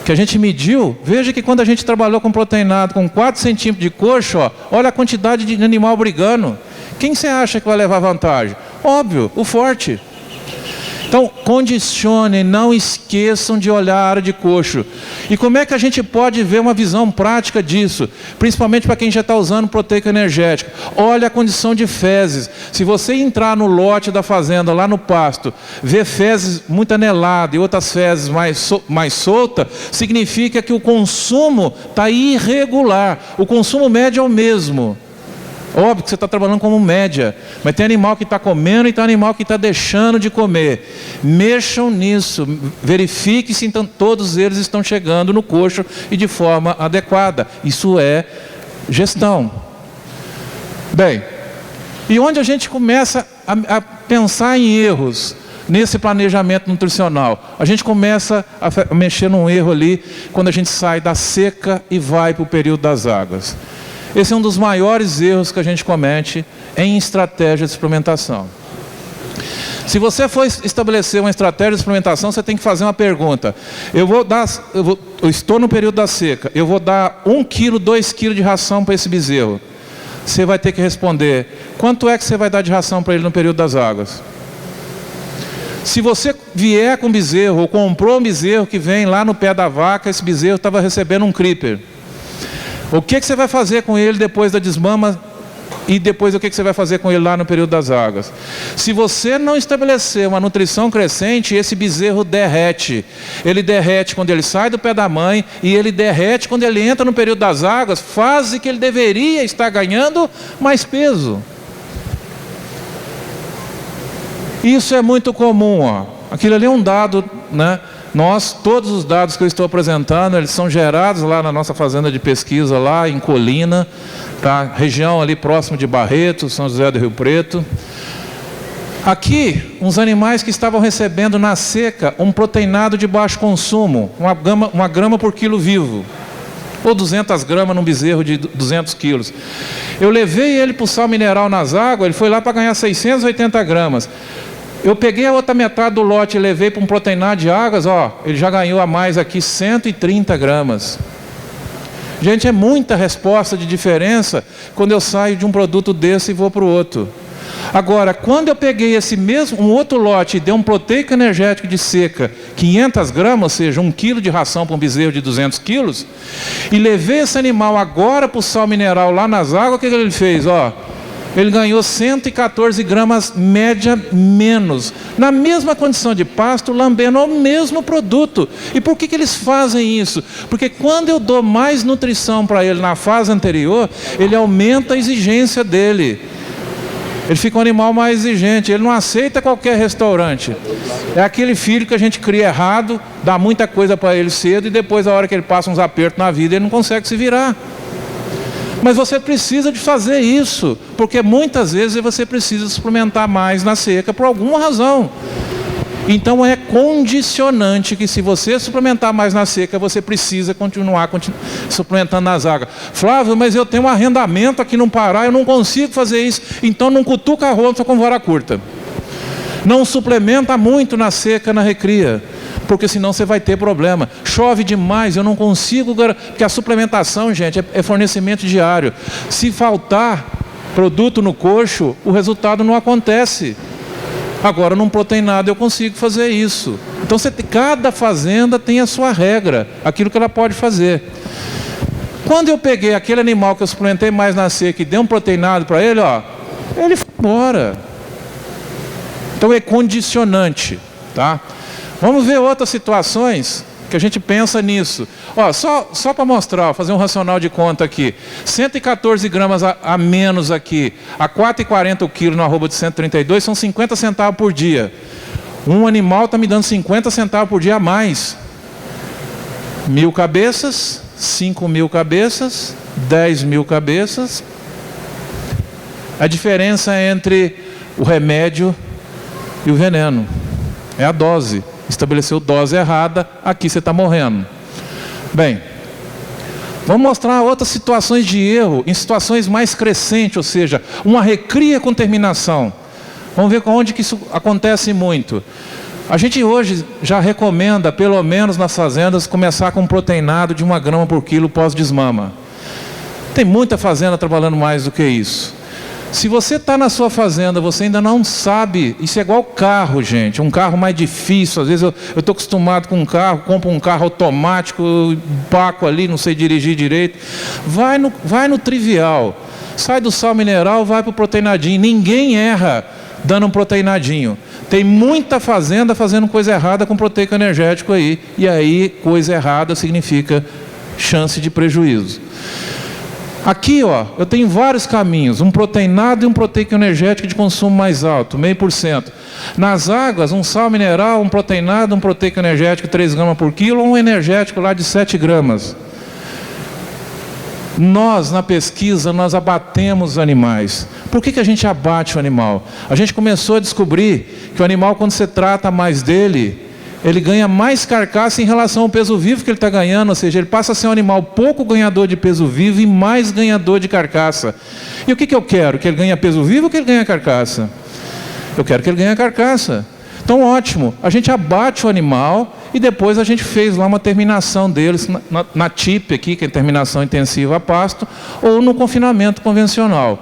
que a gente mediu, veja que quando a gente trabalhou com proteinado com 4 centímetros de coxo, ó, olha a quantidade de animal brigando. Quem você acha que vai levar vantagem? Óbvio, o forte. Então, condicionem, não esqueçam de olhar a área de coxo. E como é que a gente pode ver uma visão prática disso? Principalmente para quem já está usando proteico energético. Olha a condição de fezes. Se você entrar no lote da fazenda, lá no pasto, ver fezes muito aneladas e outras fezes mais soltas, significa que o consumo está irregular. O consumo médio é o mesmo. Óbvio que você está trabalhando como média, mas tem animal que está comendo e tem animal que está deixando de comer. Mexam nisso, verifique se então todos eles estão chegando no coxo e de forma adequada. Isso é gestão. Bem, e onde a gente começa a pensar em erros nesse planejamento nutricional? A gente começa a mexer num erro ali quando a gente sai da seca e vai para o período das águas. Esse é um dos maiores erros que a gente comete em estratégia de suplementação. Se você for estabelecer uma estratégia de suplementação, você tem que fazer uma pergunta. Eu estou no período da seca, eu vou dar 1 quilo, 2 quilos de ração para esse bezerro. Você vai ter que responder, quanto é que você vai dar de ração para ele no período das águas? Se você vier com bezerro, ou comprou um bezerro que vem lá no pé da vaca, esse bezerro estava recebendo um creeper. O que você vai fazer com ele depois da desmama e depois o que você vai fazer com ele lá no período das águas? Se você não estabelecer uma nutrição crescente, esse bezerro derrete. Ele derrete quando ele sai do pé da mãe e ele derrete quando ele entra no período das águas, fase que ele deveria estar ganhando mais peso. Isso é muito comum, ó. Aquilo ali é um dado, né, Todos os dados que eu estou apresentando, eles são gerados lá na nossa fazenda de pesquisa, lá em Colina, tá? Região ali próximo de Barreto, São José do Rio Preto. Aqui, uns animais que estavam recebendo na seca um proteinado de baixo consumo, uma grama por quilo vivo, ou 200 gramas num bezerro de 200 quilos. Eu levei ele para o sal mineral nas águas, ele foi lá para ganhar 680 gramas. Eu peguei a outra metade do lote e levei para um proteinado de águas, ele já ganhou a mais aqui 130 gramas. Gente, é muita resposta de diferença quando eu saio de um produto desse e vou para o outro. Agora, quando eu peguei um outro lote e dei um proteico energético de seca, 500 gramas, ou seja, 1 quilo de ração para um bezerro de 200 quilos, e levei esse animal agora para o sal mineral lá nas águas, o que ele fez? Ele ganhou 114 gramas média menos, na mesma condição de pasto, lambendo o mesmo produto. E por que eles fazem isso? Porque quando eu dou mais nutrição para ele na fase anterior, ele aumenta a exigência dele. Ele fica um animal mais exigente, ele não aceita qualquer restaurante. É aquele filho que a gente cria errado, dá muita coisa para ele cedo e depois, a hora que ele passa uns apertos na vida, ele não consegue se virar. Mas você precisa de fazer isso, porque muitas vezes você precisa suplementar mais na seca por alguma razão. Então é condicionante que se você suplementar mais na seca, você precisa continuar suplementando nas águas. Flávio, mas eu tenho um arrendamento aqui no Pará, eu não consigo fazer isso. Então não cutuca a roça com vara curta. Não suplementa muito na seca, na recria, porque senão você vai ter problema. Chove demais, eu não consigo, porque a suplementação, gente, é fornecimento diário. Se faltar produto no coxo, o resultado não acontece. Agora, num proteinado eu consigo fazer isso. Então, cada fazenda tem a sua regra, aquilo que ela pode fazer. Quando eu peguei aquele animal que eu suplementei mais na seca e dei um proteinado para ele, ele foi embora. Então, é condicionante, tá? Vamos ver outras situações que a gente pensa nisso. Só para mostrar, fazer um racional de conta aqui. 114 gramas a menos aqui, a 4,40 o quilo no arroba de 132, são 50 centavos por dia. Um animal está me dando 50 centavos por dia a mais. 1.000 cabeças, 5.000 cabeças, 10.000 cabeças. A diferença entre o remédio e o veneno é a dose. Estabeleceu dose errada, aqui você está morrendo. Bem, vamos mostrar outras situações de erro, em situações mais crescentes, ou seja, uma recria com terminação. Vamos ver onde que isso acontece muito. A gente hoje já recomenda, pelo menos nas fazendas, começar com um proteinado de 1 grama por quilo pós-desmama. Tem muita fazenda trabalhando mais do que isso. Se você está na sua fazenda, você ainda não sabe, isso é igual carro, gente, um carro mais difícil. Às vezes eu estou acostumado com um carro, compro um carro automático, paco ali, não sei dirigir direito. Vai no trivial, sai do sal mineral, vai para o proteinadinho. Ninguém erra dando um proteinadinho. Tem muita fazenda fazendo coisa errada com proteico energético aí, e aí coisa errada significa chance de prejuízo. Aqui, eu tenho vários caminhos, um proteinado e um proteico energético de consumo mais alto, 0,5%. Nas águas, um sal mineral, um proteinado, um proteico energético 3 gramas por quilo, ou um energético lá de 7 gramas. Nós, na pesquisa, nós abatemos os animais. Por que a gente abate o animal? A gente começou a descobrir que o animal, quando você trata mais dele, ele ganha mais carcaça em relação ao peso vivo que ele está ganhando, ou seja, ele passa a ser um animal pouco ganhador de peso vivo e mais ganhador de carcaça. E o que eu quero? Que ele ganhe peso vivo ou que ele ganhe carcaça? Eu quero que ele ganhe carcaça. Então, ótimo, a gente abate o animal e depois a gente fez lá uma terminação deles na TIP aqui, que é terminação intensiva a pasto, ou no confinamento convencional.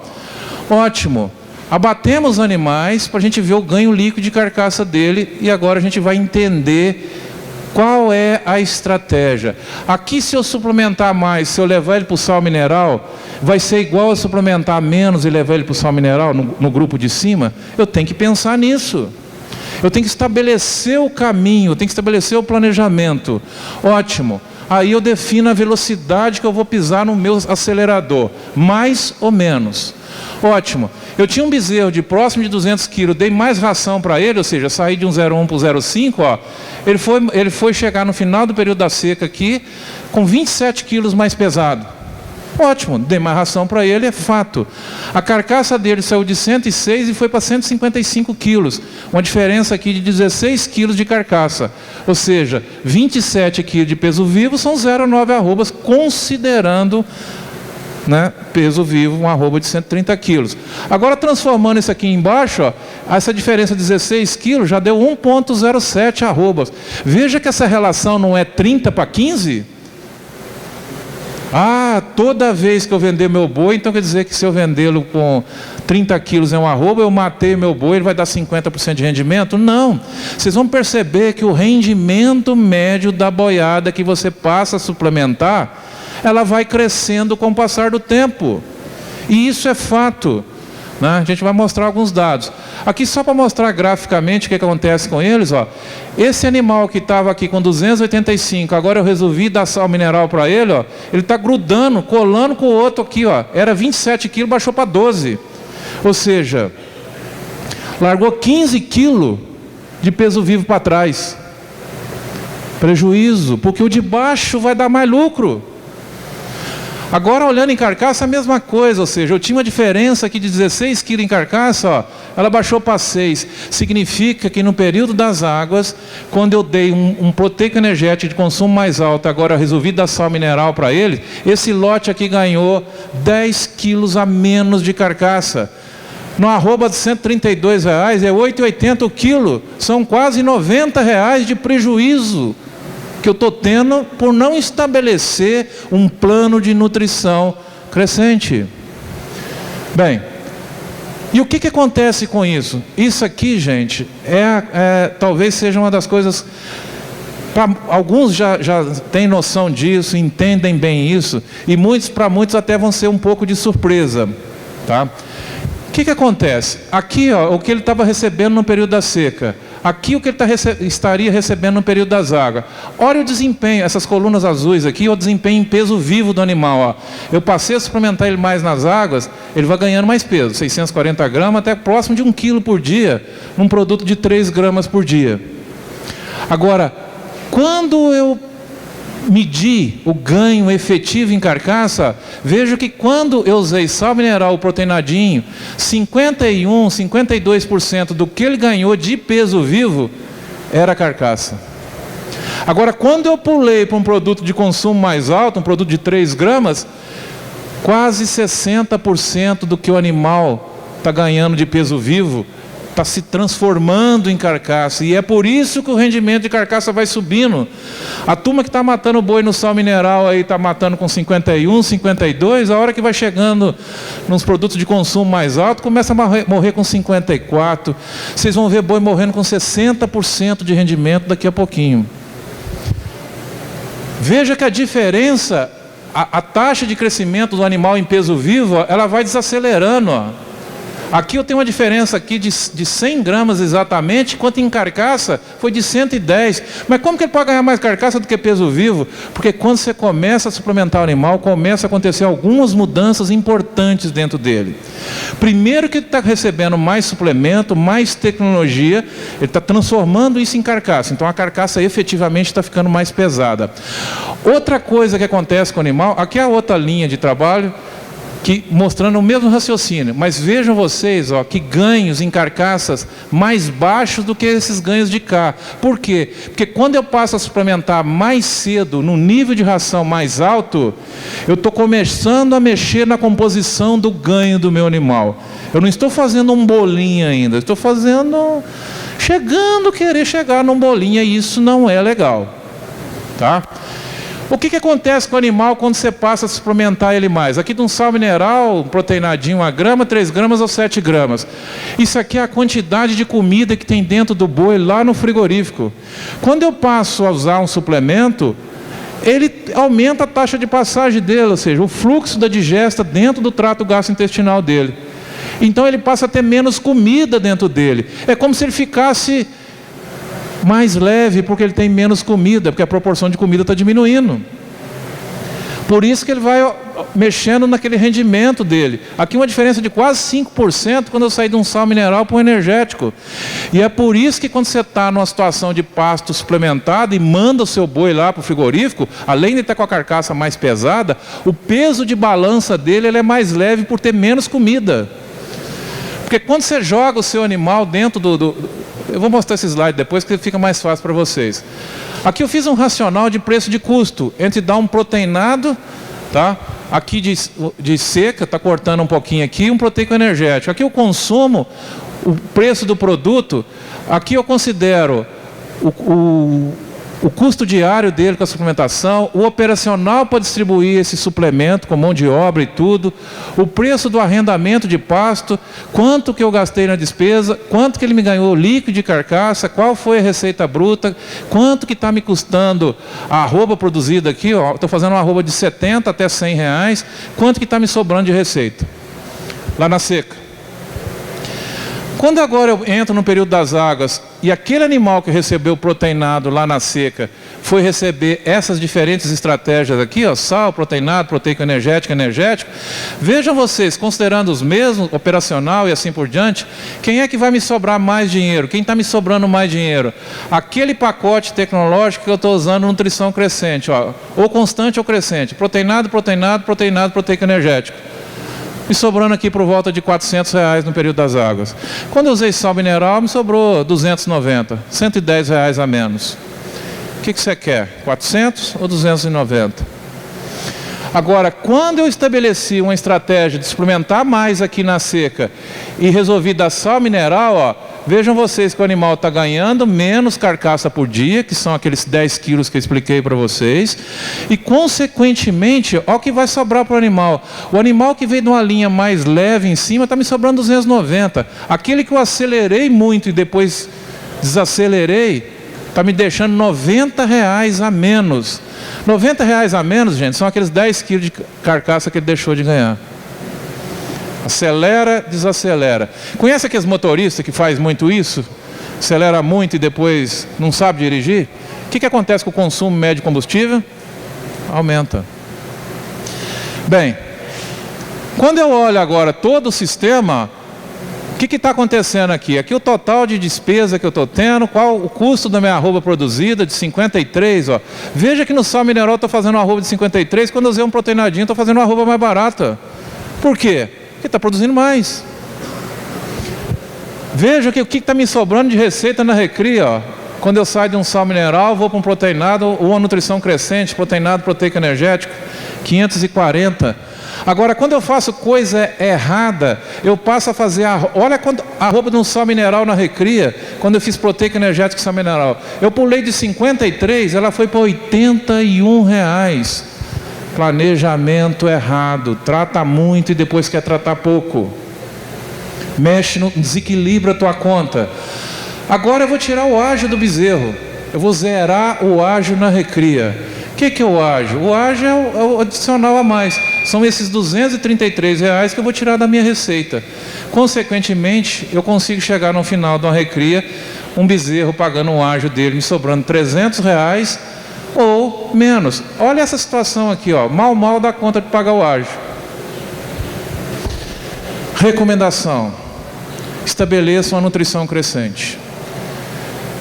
Ótimo. Abatemos os animais para a gente ver o ganho líquido de carcaça dele e agora a gente vai entender qual é a estratégia. Aqui, se eu suplementar mais, se eu levar ele para o sal mineral, vai ser igual a suplementar menos e levar ele para o sal mineral no grupo de cima? Eu tenho que pensar nisso. Eu tenho que estabelecer o caminho, eu tenho que estabelecer o planejamento. Ótimo. Aí eu defino a velocidade que eu vou pisar no meu acelerador, mais ou menos. Ótimo. Eu tinha um bezerro de próximo de 200 quilos, dei mais ração para ele, ou seja, saí de um 0,1 para o 0,5, ó, ele foi chegar no final do período da seca aqui, com 27 quilos mais pesado. Ótimo, dei mais ração para ele, é fato. A carcaça dele saiu de 106 e foi para 155 quilos. Uma diferença aqui de 16 quilos de carcaça. Ou seja, 27 quilos de peso vivo são 0,9 arrobas, considerando, né, peso vivo, um arroba de 130 quilos. Agora, transformando isso aqui embaixo, ó, essa diferença de 16 quilos já deu 1,07 arrobas. Veja que essa relação não é 30 para 15? Ah, toda vez que eu vender meu boi, então quer dizer que se eu vendê-lo com 30 quilos em um arroba, eu matei meu boi, ele vai dar 50% de rendimento? Não. Vocês vão perceber que o rendimento médio da boiada que você passa a suplementar, ela vai crescendo com o passar do tempo. E isso é fato, né? A gente vai mostrar alguns dados. Aqui só para mostrar graficamente o que acontece com eles, ó. Esse animal que estava aqui com 285, agora eu resolvi dar sal mineral para ele, ó. Ele está grudando, colando com o outro aqui, ó. Era 27 quilos, baixou para 12. Ou seja, largou 15 quilos de peso vivo para trás. Prejuízo, porque o de baixo vai dar mais lucro. Agora, olhando em carcaça, a mesma coisa, ou seja, eu tinha uma diferença aqui de 16 quilos em carcaça, ó, ela baixou para 6. Significa que no período das águas, quando eu dei um proteico energético de consumo mais alto, agora eu resolvi dar sal mineral para ele, esse lote aqui ganhou 10 quilos a menos de carcaça. No arroba de R$132 é R$8,80 o quilo, são quase R$90 de prejuízo que eu estou tendo por não estabelecer um plano de nutrição crescente. Bem, e o que acontece com isso? Isso aqui, gente, talvez seja uma das coisas... Alguns já têm noção disso, entendem bem isso, e para muitos até vão ser um pouco de surpresa. Tá? O que acontece? Aqui, ó, o que ele estava recebendo no período da seca. Aqui o que ele estaria recebendo no período das águas. Olha o desempenho, essas colunas azuis aqui, o desempenho em peso vivo do animal. Ó. Eu passei a suplementar ele mais nas águas, ele vai ganhando mais peso, 640 gramas, até próximo de 1 quilo por dia, num produto de 3 gramas por dia. Agora, quando eu medir o ganho efetivo em carcaça, vejo que quando eu usei sal mineral proteinadinho, 51%, 52% do que ele ganhou de peso vivo era carcaça. Agora, quando eu pulei para um produto de consumo mais alto, um produto de 3 gramas, quase 60% do que o animal está ganhando de peso vivo está se transformando em carcaça, e é por isso que o rendimento de carcaça vai subindo. A turma que está matando o boi no sal mineral aí está matando com 51, 52, a hora que vai chegando nos produtos de consumo mais alto, começa a morrer com 54. Vocês vão ver boi morrendo com 60% de rendimento daqui a pouquinho. Veja que a diferença, a taxa de crescimento do animal em peso vivo, ela vai desacelerando, ó. Aqui eu tenho uma diferença aqui de 100 gramas exatamente, enquanto em carcaça foi de 110. Mas como que ele pode ganhar mais carcaça do que peso vivo? Porque quando você começa a suplementar o animal, começa a acontecer algumas mudanças importantes dentro dele. Primeiro que ele está recebendo mais suplemento, mais tecnologia, ele está transformando isso em carcaça. Então a carcaça efetivamente está ficando mais pesada. Outra coisa que acontece com o animal, aqui é a outra linha de trabalho, mostrando o mesmo raciocínio, mas vejam vocês, ó, que ganhos em carcaças mais baixos do que esses ganhos de cá. Por quê? Porque quando eu passo a suplementar mais cedo, num nível de ração mais alto, eu estou começando a mexer na composição do ganho do meu animal. Eu não estou fazendo um bolinho ainda, estou querer chegar num bolinho, e isso não é legal. Tá? O que acontece com o animal quando você passa a suplementar ele mais? Aqui de um sal mineral, um proteinadinho, 1 grama, 3 gramas ou 7 gramas. Isso aqui é a quantidade de comida que tem dentro do boi lá no frigorífico. Quando eu passo a usar um suplemento, ele aumenta a taxa de passagem dele, ou seja, o fluxo da digesta dentro do trato gastrointestinal dele. Então ele passa a ter menos comida dentro dele. É como se ele ficasse mais leve, porque ele tem menos comida, porque a proporção de comida está diminuindo. Por isso que ele vai mexendo naquele rendimento dele. Aqui uma diferença de quase 5% quando eu saí de um sal mineral para um energético. E é por isso que quando você está numa situação de pasto suplementado e manda o seu boi lá para o frigorífico, além de estar com a carcaça mais pesada, o peso de balança dele ele é mais leve por ter menos comida. Porque quando você joga o seu animal dentro eu vou mostrar esse slide depois que fica mais fácil para vocês. Aqui eu fiz um racional de preço de custo entre dar um proteinado, tá? Aqui de seca, está cortando um pouquinho aqui, um proteico energético. Aqui eu consumo o preço do produto, aqui eu considero o custo diário dele com a suplementação, o operacional para distribuir esse suplemento com mão de obra e tudo, o preço do arrendamento de pasto, quanto que eu gastei na despesa, quanto que ele me ganhou líquido de carcaça, qual foi a receita bruta, quanto que está me custando a arroba produzida aqui, estou fazendo uma arroba de 70 até 100 reais, quanto que está me sobrando de receita, lá na seca. Quando agora eu entro no período das águas e aquele animal que recebeu proteinado lá na seca foi receber essas diferentes estratégias aqui, ó, sal, proteinado, proteico energético, vejam vocês, considerando os mesmos, operacional e assim por diante, quem é que vai me sobrar mais dinheiro? Quem está me sobrando mais dinheiro? Aquele pacote tecnológico que eu estou usando, nutrição crescente, ó, ou constante ou crescente, proteinado, proteico energético. Me sobrando aqui por volta de R$400 no período das águas. Quando eu usei sal mineral, me sobrou 290, R$110 a menos. O que você quer? 400 ou 290? Agora, quando eu estabeleci uma estratégia de suplementar mais aqui na seca e resolvi dar sal mineral, ó, vejam vocês que o animal está ganhando menos carcaça por dia, que são aqueles 10 quilos que eu expliquei para vocês, e consequentemente, ó, o que vai sobrar para o animal. O animal que veio de uma linha mais leve em cima está me sobrando 290. Aquele que eu acelerei muito e depois desacelerei, está me deixando R$90 a menos. R$90 a menos, gente, são aqueles 10 quilos de carcaça que ele deixou de ganhar. Acelera, desacelera. Conhece aqueles motoristas que faz muito isso? Acelera muito e depois não sabe dirigir? O que acontece com o consumo médio de combustível? Aumenta. Bem, quando eu olho agora todo o sistema, o que está acontecendo aqui? Aqui o total de despesa que eu estou tendo, qual o custo da minha arroba produzida de 53, ó. Veja que no sal mineral eu estou fazendo uma arroba de 53, quando eu usei um proteinadinho estou fazendo uma arroba mais barata. Por quê? Porque está produzindo mais. Veja que o que está me sobrando de receita na recria, ó. Quando eu saio de um sal mineral, vou para um proteinado ou uma nutrição crescente, proteinado, proteico energético, 540. Agora, quando eu faço coisa errada, eu passo a fazer olha a arroba de um sal mineral na recria, quando eu fiz proteico energético e sal mineral. Eu pulei de 53, ela foi para R$81. Planejamento errado, trata muito e depois quer tratar pouco. Mexe, desequilibra a tua conta. Agora eu vou tirar o ágio do bezerro. Eu vou zerar o ágio na recria. O que é o ágio? O ágio é o adicional a mais. São esses R$233 que eu vou tirar da minha receita. Consequentemente, eu consigo chegar no final de uma recria, um bezerro pagando o ágio dele, me sobrando R$300 ou menos. Olha essa situação aqui, ó. Mal dá conta de pagar o ágio. Recomendação: estabeleça uma nutrição crescente.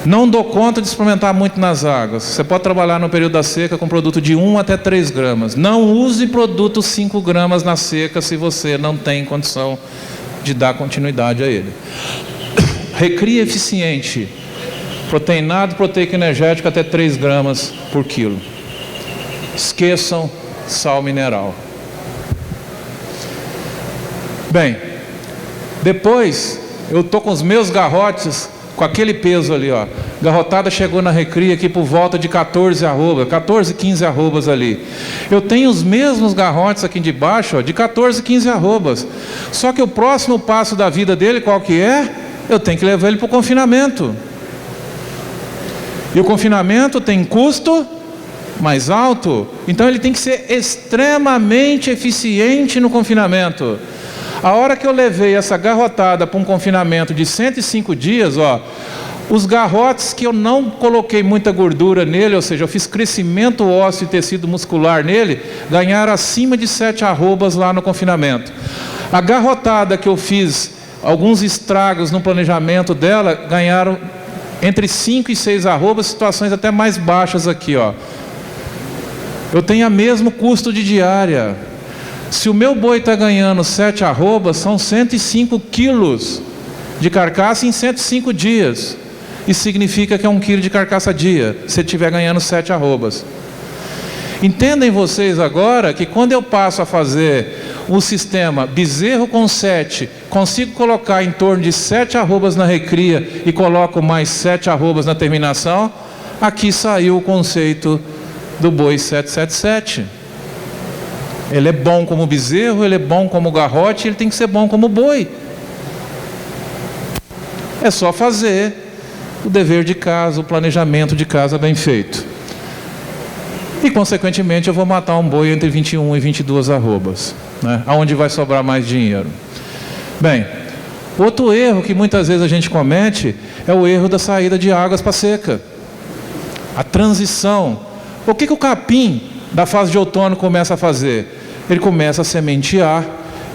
Não dou conta de suplementar muito nas águas. Você pode trabalhar no período da seca com produto de 1 até 3 gramas. Não use produto 5 gramas na seca se você não tem condição de dar continuidade a ele. Recria eficiente. Proteinado, proteico energético até 3 gramas por quilo. Esqueçam sal mineral. Bem, depois eu estou com os meus garrotes com aquele peso ali, ó. Garrotada chegou na recria aqui por volta de 14 arrobas, 14, 15 arrobas ali. Eu tenho os mesmos garrotes aqui de baixo, ó, de 14, 15 arrobas. Só que o próximo passo da vida dele, qual que é? Eu tenho que levar ele para o confinamento. E o confinamento tem custo mais alto. Então ele tem que ser extremamente eficiente no confinamento. A hora que eu levei essa garrotada para um confinamento de 105 dias, ó, Os garrotes que eu não coloquei muita gordura nele, ou seja, eu fiz crescimento ósseo e tecido muscular nele, ganharam acima de 7 arrobas lá no confinamento. A garrotada que eu fiz, alguns estragos no planejamento dela, ganharam entre 5 e 6 arrobas, situações até mais baixas aqui, ó. Eu tenho o mesmo custo de diária. Se o meu boi está ganhando 7 arrobas, são 105 quilos de carcaça em 105 dias. Isso significa que é 1 quilo de carcaça dia, se ele estiver ganhando 7 arrobas. Entendem vocês agora que quando eu passo a fazer um sistema bezerro com 7, consigo colocar em torno de 7 arrobas na recria e coloco mais 7 arrobas na terminação? Aqui saiu o conceito do boi 777. Ele é bom como bezerro, ele é bom como garrote, ele tem que ser bom como boi. É só fazer o dever de casa, o planejamento de casa bem feito. E, consequentemente, eu vou matar um boi entre 21 e 22 arrobas, né? Aonde vai sobrar mais dinheiro? Bem, outro erro que muitas vezes a gente comete é o erro da saída de águas para seca. A transição. O que o capim da fase de outono começa a fazer? Ele começa a sementear,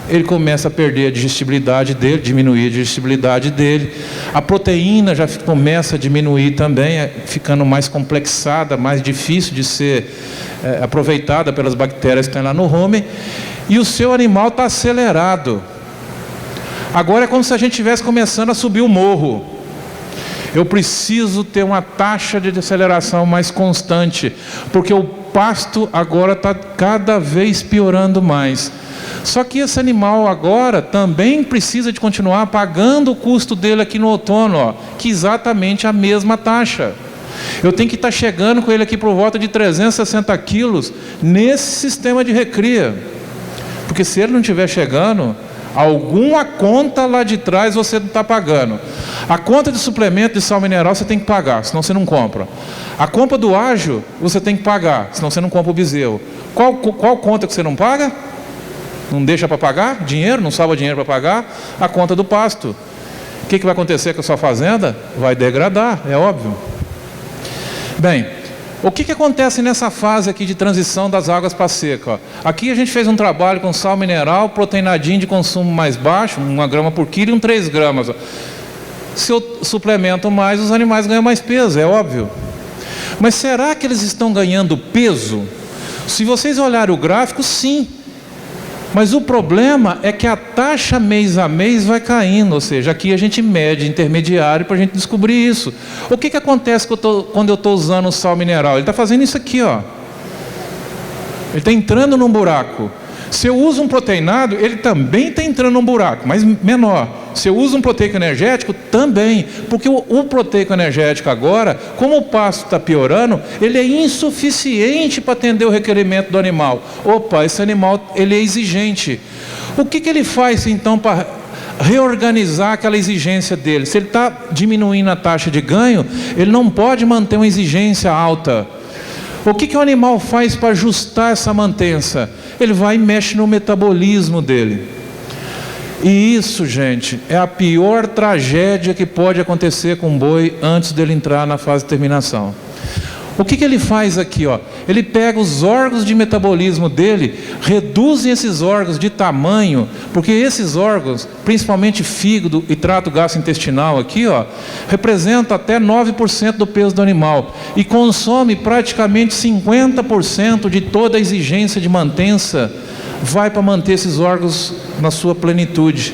ele começa a perder a digestibilidade dele, diminuir a digestibilidade dele. A proteína já começa a diminuir também, ficando mais complexada, mais difícil de ser aproveitada pelas bactérias que tem lá no rumen. E o seu animal está acelerado. Agora é como se a gente estivesse começando a subir o morro. Eu preciso ter uma taxa de aceleração mais constante, porque o pasto agora está cada vez piorando mais. Só que esse animal agora também precisa de continuar pagando o custo dele aqui no outono, ó, que é exatamente a mesma taxa. Eu tenho que estar chegando com ele aqui por volta de 360 quilos nesse sistema de recria. Porque se ele não estiver chegando, alguma conta lá de trás você não está pagando. A conta de suplemento de sal mineral você tem que pagar, senão você não compra. A compra do ágio você tem que pagar, senão você não compra o bezerro. Qual conta que você não paga? Não deixa para pagar dinheiro, não salva dinheiro para pagar? A conta do pasto. O que vai acontecer com a sua fazenda? Vai degradar, é óbvio. Bem, o que acontece nessa fase aqui de transição das águas para seca? Aqui a gente fez um trabalho com sal mineral, proteinadinho de consumo mais baixo, 1 grama por quilo e 3 gramas. Se eu suplemento mais, os animais ganham mais peso, é óbvio. Mas será que eles estão ganhando peso? Se vocês olharem o gráfico, sim. Mas o problema é que a taxa mês a mês vai caindo, ou seja, aqui a gente mede intermediário para a gente descobrir isso. O que acontece quando eu estou usando o sal mineral? Ele está fazendo isso aqui, ó. Ele está entrando num buraco. Se eu uso um proteinado, ele também está entrando num buraco, mas menor. Se eu uso um proteico energético, também. Porque o proteico energético agora, como o pasto está piorando, ele é insuficiente para atender o requerimento do animal. Opa, esse animal ele é exigente. O que ele faz então para reorganizar aquela exigência dele? Se ele está diminuindo a taxa de ganho, ele não pode manter uma exigência alta. O que o animal faz para ajustar essa mantença? Ele vai e mexe no metabolismo dele. E isso, gente, é a pior tragédia que pode acontecer com um boi antes dele entrar na fase de terminação. O que ele faz aqui, ó? Ele pega os órgãos de metabolismo dele, reduzem esses órgãos de tamanho, porque esses órgãos, principalmente fígado e trato gastrointestinal aqui, ó, representam até 9% do peso do animal e consome praticamente 50% de toda a exigência de mantença, vai para manter esses órgãos na sua plenitude.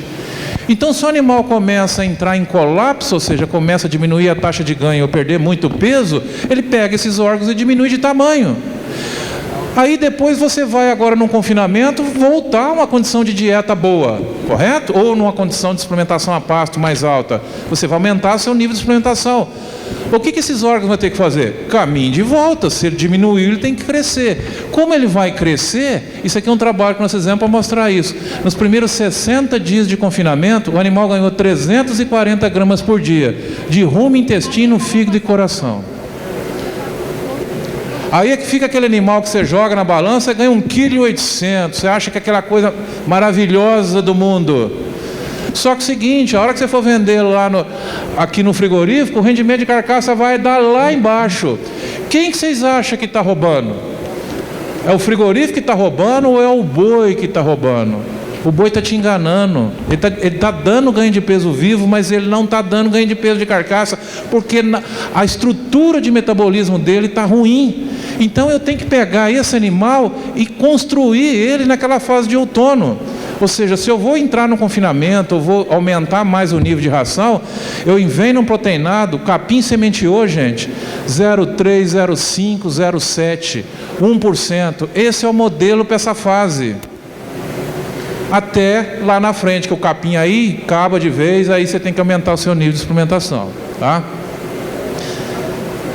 Então, se o animal começa a entrar em colapso, ou seja, começa a diminuir a taxa de ganho ou perder muito peso, ele pega esses órgãos e diminui de tamanho. Aí depois você vai agora num confinamento voltar a uma condição de dieta boa, correto? Ou numa condição de suplementação a pasto mais alta. Você vai aumentar seu nível de suplementação. O que esses órgãos vão ter que fazer? Caminho de volta. Se ele diminuir, ele tem que crescer. Como ele vai crescer? Isso aqui é um trabalho que nós fizemos para mostrar isso. Nos primeiros 60 dias de confinamento, o animal ganhou 340 gramas por dia de rumen, intestino, fígado e coração. Aí é que fica aquele animal que você joga na balança e ganha 1,8 kg. Você acha que é aquela coisa maravilhosa do mundo. Só que o seguinte, a hora que você for vender lá aqui no frigorífico, o rendimento de carcaça vai dar lá embaixo. Quem que vocês acham que está roubando? É o frigorífico que está roubando ou é o boi que está roubando? O boi está te enganando. Ele está dando ganho de peso vivo, mas ele não está dando ganho de peso de carcaça, porque a estrutura de metabolismo dele está ruim. Então eu tenho que pegar esse animal e construir ele naquela fase de outono. Ou seja, se eu vou entrar no confinamento, eu vou aumentar mais o nível de ração, eu invento um proteinado, capim sementeou, gente, 0,3, 0,5, 0,7, 1%. Esse é o modelo para essa fase. Até lá na frente, que o capim aí acaba de vez, aí você tem que aumentar o seu nível de suplementação, tá?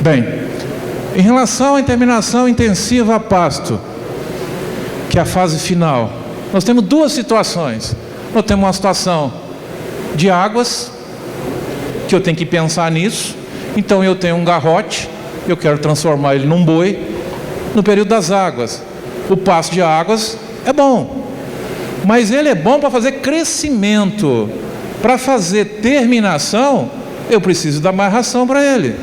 Bem, em relação à terminação intensiva a pasto, que é a fase final, nós temos duas situações. Nós temos uma situação de águas, que eu tenho que pensar nisso. Então eu tenho um garrote, eu quero transformar ele num boi. No período das águas, o pasto de águas é bom, mas ele é bom para fazer crescimento. Para fazer terminação, eu preciso dar mais ração para ele.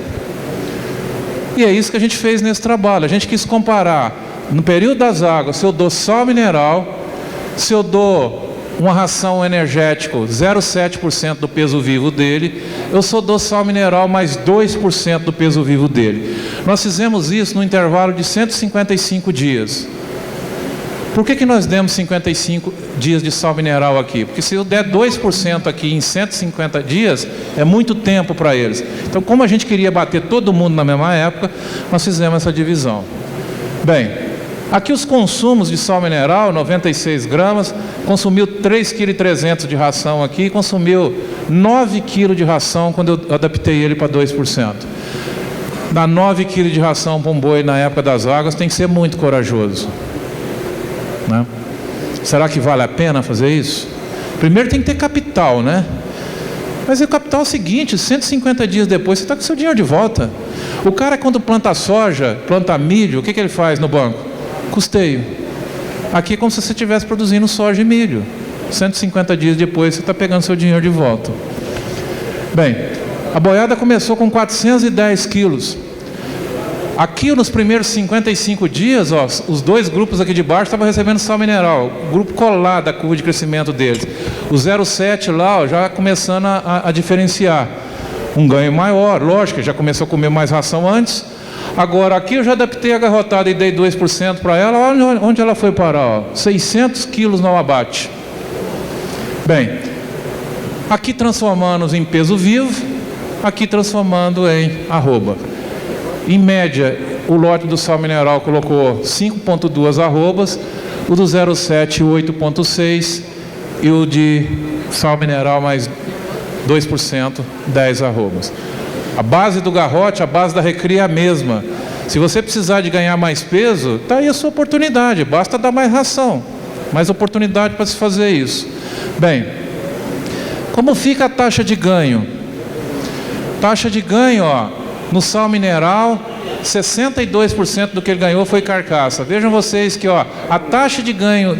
E é isso que a gente fez nesse trabalho. A gente quis comparar, no período das águas, se eu dou sal mineral, se eu dou uma ração energética, 0,7% do peso vivo dele, eu só dou sal mineral mais 2% do peso vivo dele. Nós fizemos isso no intervalo de 155 dias. Por que nós demos 55 dias de sal mineral aqui? Porque se eu der 2% aqui em 150 dias, é muito tempo para eles. Então, como a gente queria bater todo mundo na mesma época, nós fizemos essa divisão. Bem, aqui os consumos de sal mineral, 96 gramas, consumiu 3,3 kg de ração aqui, consumiu 9 kg de ração quando eu adaptei ele para 2%. Dar 9 kg de ração para um boi na época das águas tem que ser muito corajoso, né? Será que vale a pena fazer isso? Primeiro tem que ter capital, né? Mas o capital é o seguinte, 150 dias depois você está com seu dinheiro de volta. O cara, quando planta soja, planta milho, o que ele faz no banco? Custeio. Aqui é como se você estivesse produzindo soja e milho. 150 dias depois você está pegando seu dinheiro de volta. Bem, a boiada começou com 410 quilos. Aqui nos primeiros 55 dias, ó, os dois grupos aqui de baixo estavam recebendo sal mineral. O grupo colado da curva de crescimento deles. O 0,7 lá, ó, já começando a diferenciar. Um ganho maior, lógico, já começou a comer mais ração antes. Agora aqui eu já adaptei a garrotada e dei 2% para ela. Olha onde ela foi parar, ó, 600 quilos no abate. Bem, aqui transformando em peso vivo, aqui transformando em arroba. Em média, o lote do sal mineral colocou 5,2 arrobas, o do 0,7 8,6 e o de sal mineral mais 2%, 10 arrobas. A base do garrote, a base da recria é a mesma. Se você precisar de ganhar mais peso, está aí a sua oportunidade, basta dar mais ração, mais oportunidade para se fazer isso. Bem, como fica a taxa de ganho? Taxa de ganho, ó, no sal mineral, 62% do que ele ganhou foi carcaça. Vejam vocês que, ó, a taxa de ganho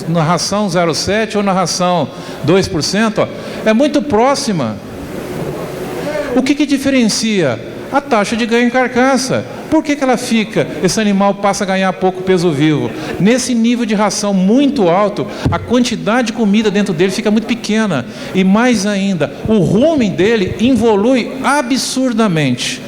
na ração 0,7 ou na ração 2%, ó, é muito próxima. O que diferencia? A taxa de ganho em carcaça. Por que ela fica? Esse animal passa a ganhar pouco peso vivo. Nesse nível de ração muito alto, a quantidade de comida dentro dele fica muito pequena. E mais ainda, o rumen dele evolui absurdamente.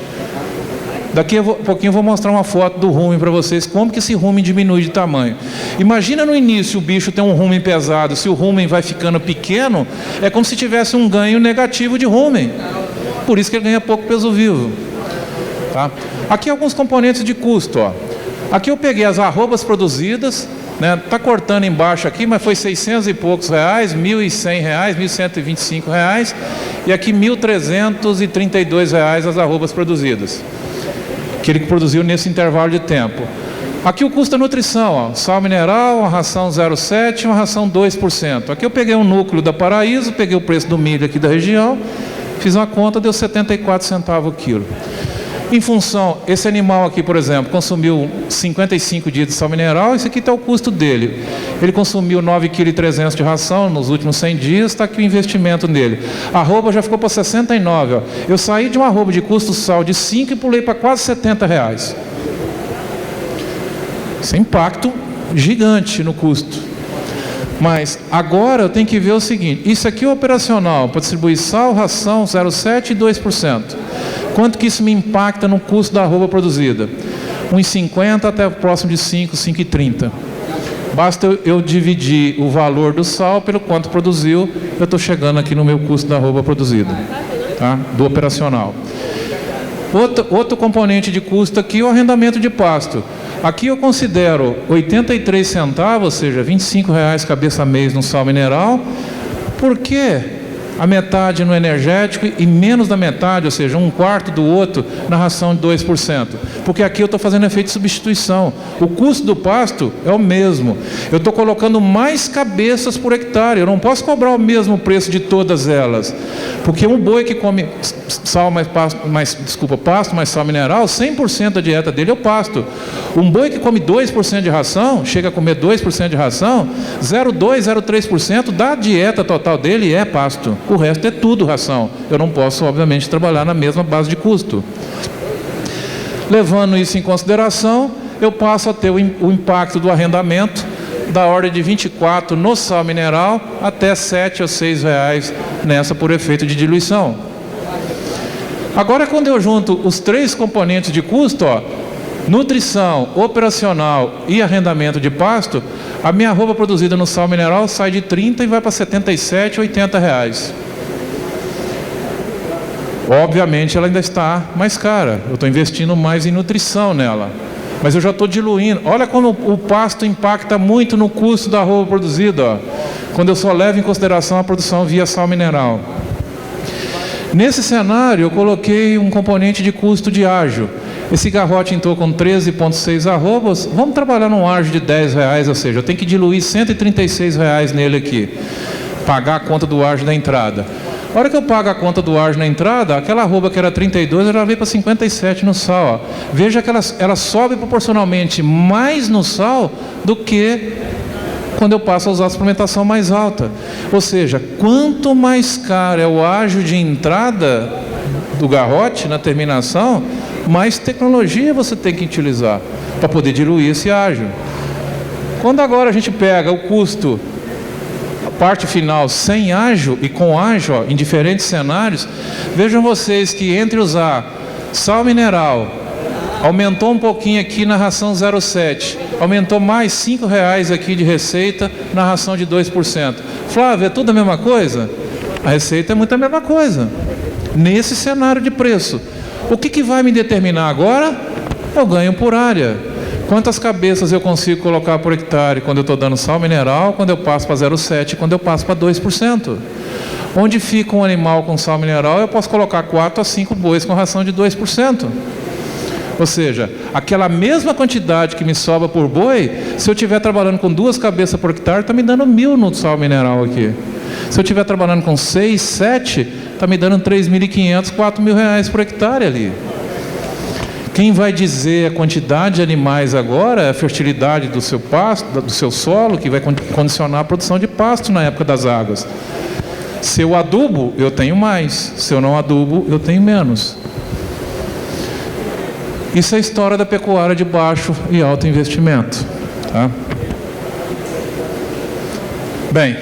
Daqui a pouquinho eu vou mostrar uma foto do rumen para vocês, como que esse rumen diminui de tamanho. Imagina no início o bicho tem um rumen pesado, se o rumen vai ficando pequeno, é como se tivesse um ganho negativo de rumen. Por isso que ele ganha pouco peso vivo. Tá? Aqui alguns componentes de custo, ó. Aqui eu peguei as arrobas produzidas, né? Tá cortando embaixo aqui, mas foi 600 e poucos reais, 1.100 reais, 1.125 reais, e aqui 1.332 reais as arrobas produzidas, que ele produziu nesse intervalo de tempo. Aqui o custo da nutrição, ó, sal mineral, uma ração 0,7 e uma ração 2%. Aqui eu peguei um núcleo da Paraíso, peguei o preço do milho aqui da região, fiz uma conta, deu 74 centavos o quilo. Em função, esse animal aqui, por exemplo, consumiu 55 dias de sal mineral, esse aqui está o custo dele. Ele consumiu 9,3 kg de ração nos últimos 100 dias, está aqui o investimento nele. A arroba já ficou para 69, ó. Eu saí de uma arroba de custo sal de 5 e pulei para quase R$70. Isso é impacto gigante no custo. Mas agora eu tenho que ver o seguinte, isso aqui é operacional, para distribuir sal, ração, 0,7% e 2%. Quanto que isso me impacta no custo da arroba produzida? 1,50 até próximo de 5, 5,30. Basta eu dividir o valor do sal pelo quanto produziu, eu estou chegando aqui no meu custo da arroba produzida, tá? Do operacional. Outro componente de custo aqui é o arrendamento de pasto. Aqui eu considero 83 centavos, ou seja, R$25 cabeça mês no sal mineral. Por quê? A metade no energético e menos da metade, ou seja, 1/4 do outro na ração de 2%. Porque aqui eu estou fazendo efeito de substituição. O custo do pasto é o mesmo. Eu estou colocando mais cabeças por hectare. Eu não posso cobrar o mesmo preço de todas elas. Porque um boi que come pasto mais sal mineral, 100% da dieta dele é o pasto. Um boi que come 2% de ração, chega a comer 2% de ração, 0,2%, 0,3% da dieta total dele é pasto. O resto é tudo ração. Eu não posso, obviamente, trabalhar na mesma base de custo. Levando isso em consideração, eu passo a ter o impacto do arrendamento da ordem de 24 no sal mineral até 7 ou 6 reais nessa por efeito de diluição. Agora, quando eu junto os 3 componentes de custo, ó, nutrição, operacional e arrendamento de pasto, a minha arroba produzida no sal mineral sai de 30 e vai para 77, 80 reais. Obviamente ela ainda está mais cara, eu estou investindo mais em nutrição nela, mas eu já estou diluindo. Olha como o pasto impacta muito no custo da arroba produzida, ó, quando eu só levo em consideração a produção via sal mineral. Nesse cenário eu coloquei um componente de custo de ágio. Esse garrote entrou com 13,6 arrobas, vamos trabalhar num ágio de R$10, ou seja, eu tenho que diluir R$136 nele aqui, pagar a conta do ágio da entrada. A hora que eu pago a conta do ágio na entrada, aquela arroba que era 32, eu já veio para 57 no sal. Ó. Veja que ela sobe proporcionalmente mais no sal do que quando eu passo a usar a suplementação mais alta. Ou seja, quanto mais caro é o ágio de entrada do garrote na terminação, mais tecnologia você tem que utilizar para poder diluir esse ágio. Quando agora a gente pega o custo, a parte final sem ágio e com ágio, ó, em diferentes cenários, vejam vocês que entre usar sal mineral, aumentou um pouquinho aqui na ração 0,7, aumentou mais R$5 aqui de receita na ração de 2%. Flávio, é tudo a mesma coisa? A receita é muito a mesma coisa. Nesse cenário de preço, o que vai me determinar agora? Eu ganho por área. Quantas cabeças eu consigo colocar por hectare quando eu estou dando sal mineral, quando eu passo para 0,7, quando eu passo para 2%. Onde fica um animal com sal mineral, eu posso colocar 4 a 5 bois com ração de 2%. Ou seja, aquela mesma quantidade que me sobra por boi, se eu estiver trabalhando com 2 cabeças por hectare, está me dando 1.000 no sal mineral aqui. Se eu estiver trabalhando com 6, 7, está me dando R$3.500, R$4.000 por hectare ali. Quem vai dizer a quantidade de animais agora é a fertilidade do seu pasto, do seu solo, que vai condicionar a produção de pasto na época das águas. Se eu adubo, eu tenho mais. Se eu não adubo, eu tenho menos. Isso é a história da pecuária de baixo e alto investimento. Tá? Bem,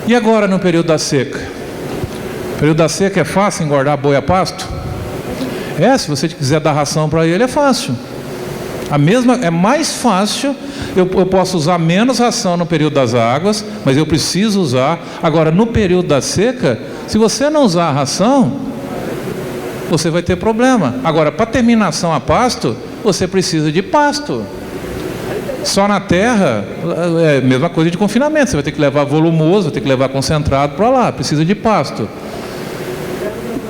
e agora no período da seca? No período da seca é fácil engordar boi a pasto? Se você quiser dar ração para ele, é fácil. É mais fácil, eu posso usar menos ração no período das águas, mas eu preciso usar. Agora, no período da seca, se você não usar a ração, você vai ter problema. Agora, para terminação a pasto, você precisa de pasto. Só na terra, é a mesma coisa de confinamento. Você vai ter que levar volumoso, vai ter que levar concentrado para lá. Precisa de pasto.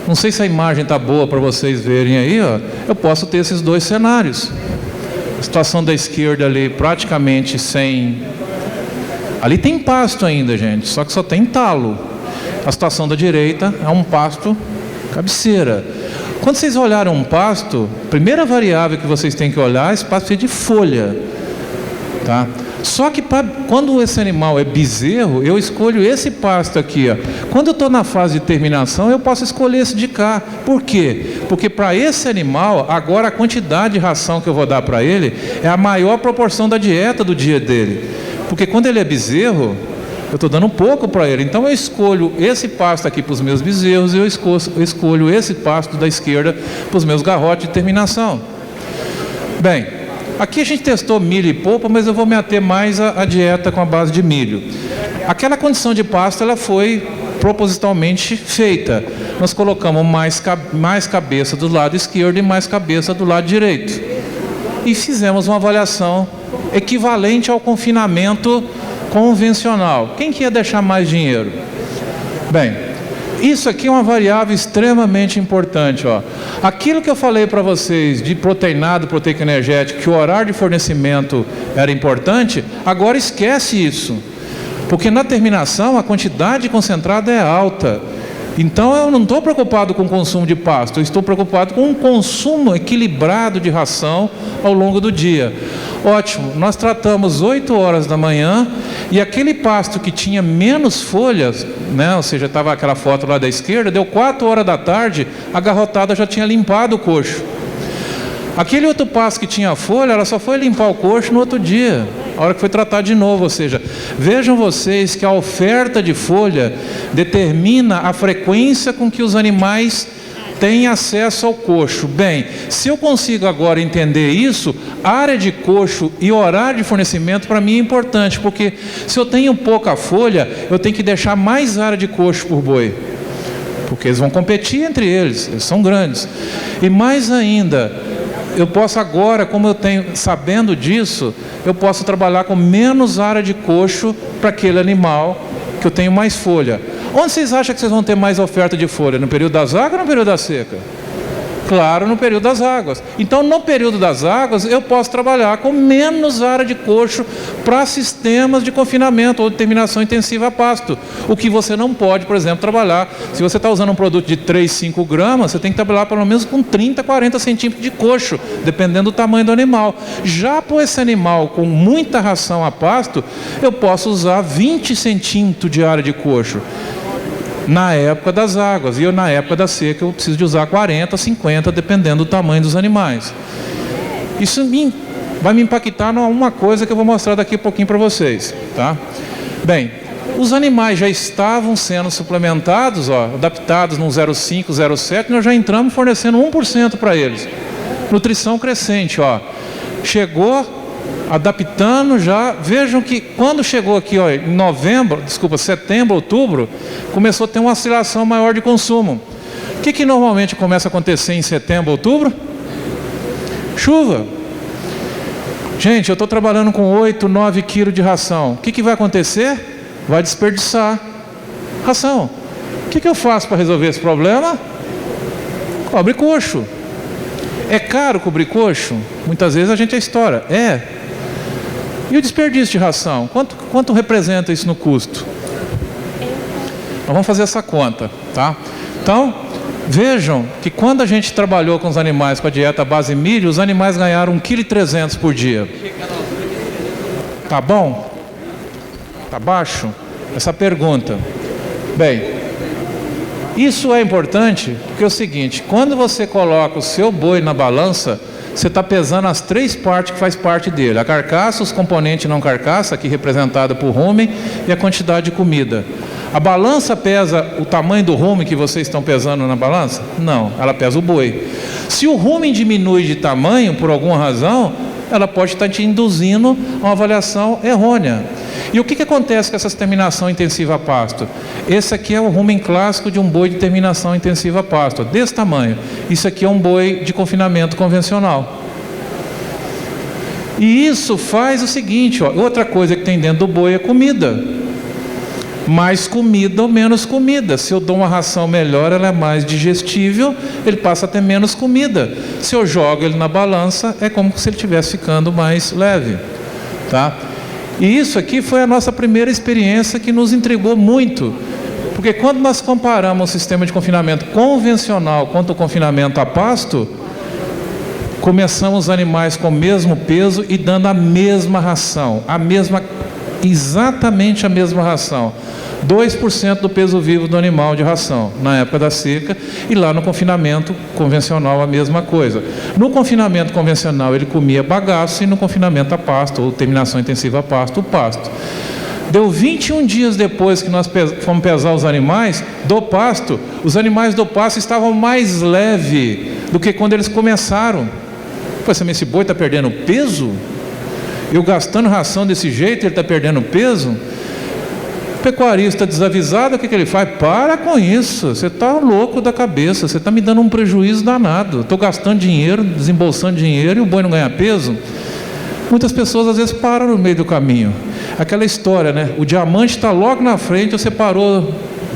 Não sei se a imagem está boa para vocês verem aí, ó. Eu posso ter esses 2 cenários. A situação da esquerda ali praticamente sem... Ali tem pasto ainda, gente, só que só tem talo. A situação da direita é um pasto cabeceira. Quando vocês olharem um pasto, a primeira variável que vocês têm que olhar é esse pasto de folha, tá? Só que quando esse animal é bezerro, eu escolho esse pasto aqui, ó. Quando eu estou na fase de terminação, eu posso escolher esse de cá. Por quê? Porque para esse animal, agora a quantidade de ração que eu vou dar para ele é a maior proporção da dieta do dia dele. Porque quando ele é bezerro, eu estou dando pouco para ele. Então eu escolho esse pasto aqui para os meus bezerros e eu escolho esse pasto da esquerda para os meus garrotes de terminação. Bem, aqui a gente testou milho e polpa, mas eu vou me ater mais à dieta com a base de milho. Aquela condição de pasto, ela foi propositalmente feita. Nós colocamos mais cabeça do lado esquerdo e mais cabeça do lado direito. E fizemos uma avaliação equivalente ao confinamento convencional. Quem que ia deixar mais dinheiro? Bem, isso aqui é uma variável extremamente importante, ó. Aquilo que eu falei para vocês de proteinado, proteica energética, que o horário de fornecimento era importante, agora esquece isso. Porque na terminação a quantidade concentrada é alta. Então eu não estou preocupado com o consumo de pasto, eu estou preocupado com um consumo equilibrado de ração ao longo do dia. Ótimo, nós tratamos 8 horas da manhã e aquele pasto que tinha menos folhas, né, ou seja, estava aquela foto lá da esquerda, deu 4 horas da tarde, a garrotada já tinha limpado o coxo. Aquele outro pasto que tinha folha, ela só foi limpar o coxo no outro dia, a hora que foi tratar de novo. Ou seja, vejam vocês que a oferta de folha determina a frequência com que os animais têm acesso ao coxo. Bem, se eu consigo agora entender isso, área de coxo e horário de fornecimento para mim é importante, porque se eu tenho pouca folha, eu tenho que deixar mais área de coxo por boi, porque eles vão competir entre eles são grandes. E mais ainda, eu posso agora, como eu tenho, sabendo disso, eu posso trabalhar com menos área de coxo para aquele animal que eu tenho mais folha. Onde vocês acham que vocês vão ter mais oferta de folha? No período das águas ou no período da seca? Claro, no período das águas. Então, no período das águas, eu posso trabalhar com menos área de coxo para sistemas de confinamento ou de terminação intensiva a pasto. O que você não pode, por exemplo, trabalhar. Se você está usando um produto de 3, 5 gramas, você tem que trabalhar pelo menos com 30, 40 centímetros de coxo, dependendo do tamanho do animal. Já por esse animal com muita ração a pasto, eu posso usar 20 centímetros de área de coxo na época das águas, e eu na época da seca eu preciso de usar 40, 50, dependendo do tamanho dos animais. Isso vai me impactar numa coisa que eu vou mostrar daqui a pouquinho para vocês, tá? Bem, os animais já estavam sendo suplementados, ó, adaptados no 0,5, 0,7, nós já entramos fornecendo 1% para eles. Nutrição crescente, ó. Chegou adaptando já. Vejam que quando chegou aqui, ó, em setembro, outubro, começou a ter uma oscilação maior de consumo. O que normalmente começa a acontecer em setembro, outubro? Chuva. Gente, eu estou trabalhando com 8, 9 quilos de ração. O que vai acontecer? Vai desperdiçar ração. O que eu faço para resolver esse problema? Cobre coxo. É caro cobrir coxo? Muitas vezes a gente estoura. E o desperdício de ração? Quanto representa isso no custo? Nós vamos fazer essa conta, tá? Então, vejam que quando a gente trabalhou com os animais com a dieta base milho, os animais ganharam 1,3 kg por dia. Tá bom? Tá baixo? Essa pergunta. Bem, isso é importante porque é o seguinte: quando você coloca o seu boi na balança, você está pesando as 3 partes que faz parte dele: a carcaça, os componentes não carcaça, aqui representada por rumen, e a quantidade de comida. A balança pesa o tamanho do rumen que vocês estão pesando na balança? Não, ela pesa o boi. Se o rumen diminui de tamanho por alguma razão, ela pode estar te induzindo a uma avaliação errônea. E o que acontece com essa terminação intensiva a pasto? Esse aqui é o rumen clássico de um boi de terminação intensiva a pasto, desse tamanho. Isso aqui é um boi de confinamento convencional. E isso faz o seguinte, ó, outra coisa que tem dentro do boi é comida. Mais comida ou menos comida. Se eu dou uma ração melhor, ela é mais digestível, ele passa a ter menos comida. Se eu jogo ele na balança, é como se ele estivesse ficando mais leve, tá? E isso aqui foi a nossa primeira experiência que nos intrigou muito, porque Porque quando nós comparamos o sistema de confinamento convencional quanto o confinamento a pasto, começamos os animais com o mesmo peso e dando a mesma ração, exatamente a mesma ração. 2% do peso vivo do animal de ração, na época da seca, e lá no confinamento convencional a mesma coisa. No confinamento convencional ele comia bagaço e no confinamento a pasto, ou terminação intensiva a pasto, o pasto. Deu 21 dias depois que nós fomos pesar os animais do pasto, os animais do pasto estavam mais leves do que quando eles começaram. Mas esse boi está perdendo peso? Eu gastando ração desse jeito, ele está perdendo peso? Pecuarista desavisado, o que ele faz? Para com isso, você está louco da cabeça, você está me dando um prejuízo danado. Estou gastando dinheiro, desembolsando dinheiro e o boi não ganha peso. Muitas pessoas às vezes param no meio do caminho. Aquela história, né? O diamante está logo na frente, você parou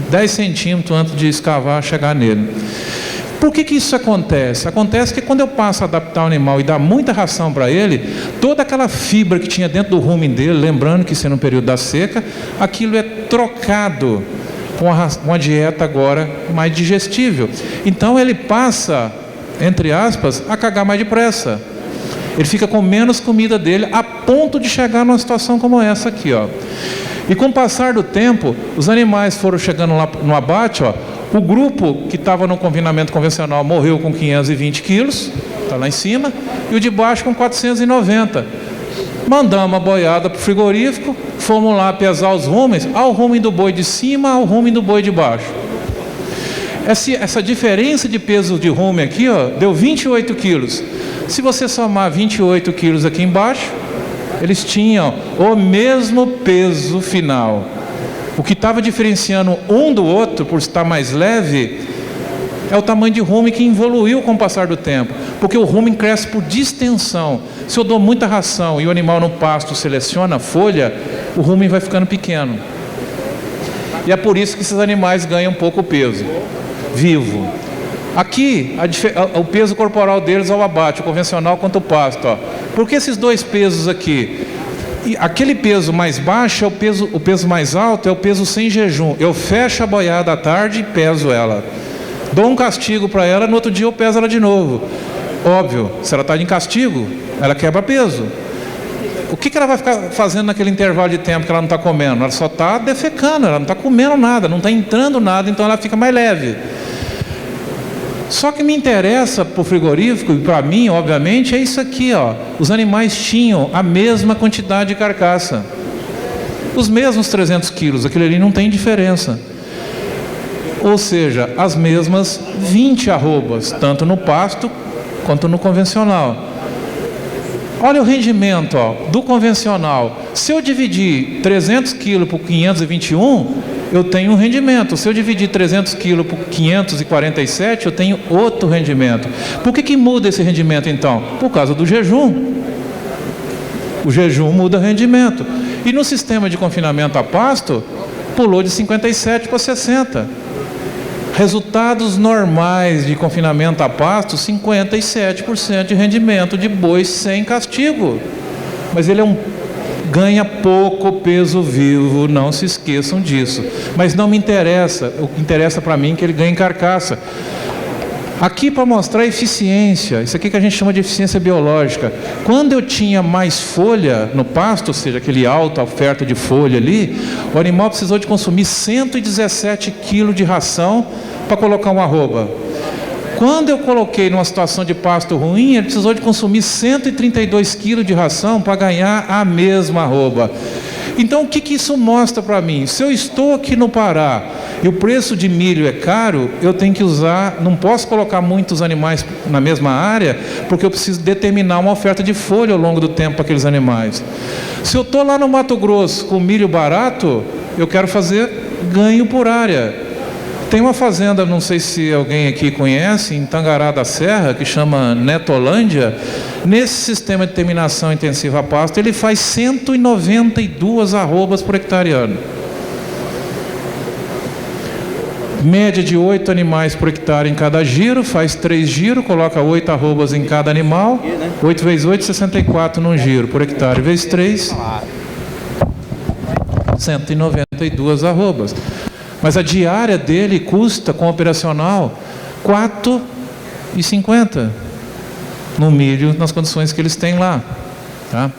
10 centímetros antes de escavar, chegar nele. Por que isso acontece? Acontece que quando eu passo a adaptar o animal e dar muita ração para ele, toda aquela fibra que tinha dentro do rumen dele, lembrando que isso é no período da seca, aquilo é trocado com uma dieta agora mais digestível. Então ele passa, entre aspas, a cagar mais depressa. Ele fica com menos comida dele, a ponto de chegar numa situação como essa aqui, ó. E com o passar do tempo, os animais foram chegando lá no abate, ó. O grupo que estava no confinamento convencional morreu com 520 quilos, está lá em cima, e o de baixo com 490. Mandamos a boiada para o frigorífico, fomos lá pesar os rumens, ao rumen do boi de cima, ao rumen do boi de baixo. Essa diferença de peso de rumen aqui, ó, deu 28 quilos. Se você somar 28 quilos aqui embaixo, eles tinham o mesmo peso final. O que estava diferenciando um do outro, por estar mais leve, é o tamanho de rumen que evoluiu com o passar do tempo. Porque o rumen cresce por distensão. Se eu dou muita ração e o animal no pasto seleciona a folha, o rumen vai ficando pequeno. E é por isso que esses animais ganham pouco peso vivo. Aqui, o peso corporal deles ao abate, o convencional quanto o pasto. Ó. Por que esses dois pesos aqui? E aquele peso mais baixo, o peso mais alto é o peso sem jejum. Eu fecho a boiada à tarde e peso ela. Dou um castigo para ela, no outro dia eu peso ela de novo. Óbvio, se ela está em castigo, ela quebra peso. O que ela vai ficar fazendo naquele intervalo de tempo que ela não está comendo? Ela só está defecando, ela não está comendo nada, não está entrando nada, então ela fica mais leve. Só que me interessa para o frigorífico, e para mim, obviamente, é isso aqui, ó. Os animais tinham a mesma quantidade de carcaça. Os mesmos 300 quilos, aquilo ali não tem diferença. Ou seja, as mesmas 20 arrobas, tanto no pasto quanto no convencional. Olha o rendimento, ó, do convencional. Se eu dividir 300 quilos por 521, eu tenho um rendimento. Se eu dividir 300 quilos por 547, eu tenho outro rendimento. Por que muda esse rendimento então? Por causa do jejum. O jejum muda o rendimento. E no sistema de confinamento a pasto, pulou de 57 para 60. Resultados normais de confinamento a pasto, 57% de rendimento de boi sem castigo. Mas ele ganha pouco peso vivo, não se esqueçam disso. Mas não me interessa, o que interessa para mim é que ele ganhe carcaça. Aqui para mostrar a eficiência, isso aqui que a gente chama de eficiência biológica. Quando eu tinha mais folha no pasto, ou seja, aquele alta oferta de folha ali, o animal precisou de consumir 117 kg de ração para colocar uma arroba. Quando eu coloquei numa situação de pasto ruim, ele precisou de consumir 132 kg de ração para ganhar a mesma arroba. Então o que isso mostra para mim? Se eu estou aqui no Pará e o preço de milho é caro, eu tenho que usar, não posso colocar muitos animais na mesma área, porque eu preciso determinar uma oferta de folha ao longo do tempo para aqueles animais. Se eu estou lá no Mato Grosso com milho barato, eu quero fazer ganho por área. Tem uma fazenda, não sei se alguém aqui conhece, em Tangará da Serra, que chama Netolândia. Nesse sistema de terminação intensiva a pasto, ele faz 192 arrobas por hectare ano. Média de 8 animais por hectare em cada giro, faz 3 giros, coloca 8 arrobas em cada animal. 8 vezes 8, 64 num giro por hectare, vezes 3, 192 arrobas. Mas a diária dele custa, com operacional, R$ 4,50 no milho, nas condições que eles têm lá. Tá?